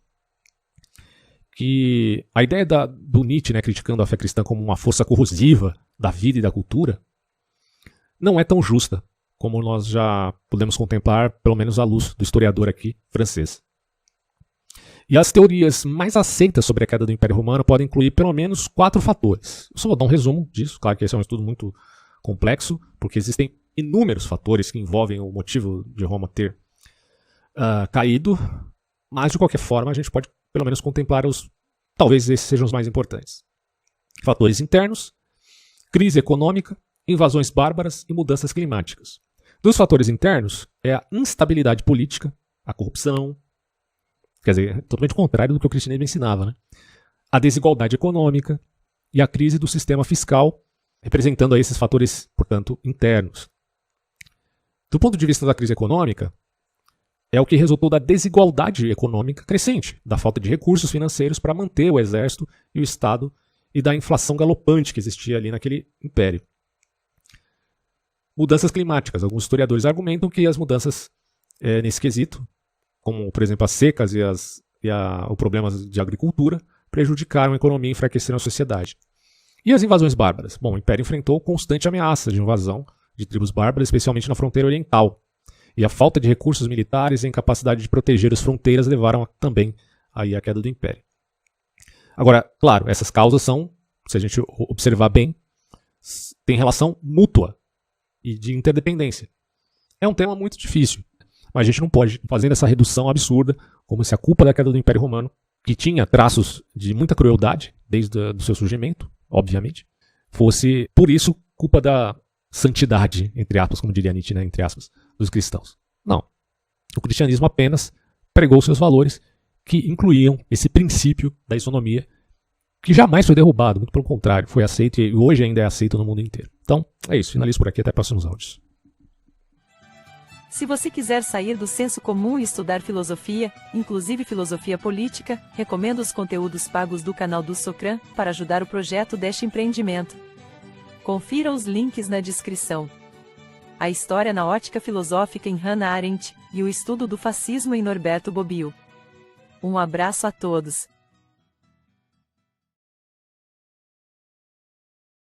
[SPEAKER 1] que a ideia do Nietzsche, né, criticando a fé cristã como uma força corrosiva da vida e da cultura, não é tão justa como nós já podemos contemplar, pelo menos à luz do historiador aqui francês. E as teorias mais aceitas sobre a queda do Império Romano podem incluir pelo menos 4 fatores. Eu só vou dar um resumo disso, claro que esse é um estudo muito complexo, porque existem inúmeros fatores que envolvem o motivo de Roma ter caído, mas de qualquer forma a gente pode pelo menos contemplar talvez esses sejam os mais importantes. Fatores internos, crise econômica, invasões bárbaras e mudanças climáticas. Dos fatores internos é a instabilidade política, a corrupção, quer dizer, é totalmente contrário do que o cristianismo ensinava, né? A desigualdade econômica e a crise do sistema fiscal, representando aí esses fatores, portanto, internos. Do ponto de vista da crise econômica, é o que resultou da desigualdade econômica crescente, da falta de recursos financeiros para manter o exército e o Estado e da inflação galopante que existia ali naquele império. Mudanças climáticas. Alguns historiadores argumentam que as mudanças nesse quesito, como, por exemplo, as secas e os problemas de agricultura, prejudicaram a economia e enfraqueceram a sociedade. E as invasões bárbaras? Bom, o Império enfrentou constante ameaça de invasão de tribos bárbaras, especialmente na fronteira oriental. E a falta de recursos militares e a incapacidade de proteger as fronteiras levaram também aí à queda do Império. Agora, claro, essas causas são, se a gente observar bem, tem relação mútua. e de interdependência. É um tema muito difícil, mas a gente não pode fazer essa redução absurda, como se a culpa da queda do Império Romano, que tinha traços de muita crueldade desde o seu surgimento, obviamente, fosse, por isso, culpa da santidade, entre aspas, como diria Nietzsche, né, entre aspas, dos cristãos. Não. O cristianismo apenas pregou seus valores que incluíam esse princípio da isonomia, que jamais foi derrubado, muito pelo contrário, foi aceito e hoje ainda é aceito no mundo inteiro. Então, é isso. Finalizo por aqui, até próximos áudios.
[SPEAKER 2] Se você quiser sair do senso comum e estudar filosofia, inclusive filosofia política, recomendo os conteúdos pagos do canal do Socran para ajudar o projeto deste empreendimento. Confira os links na descrição. A história na ótica filosófica em Hannah Arendt e o estudo do fascismo em Norberto Bobbio. Um abraço a todos.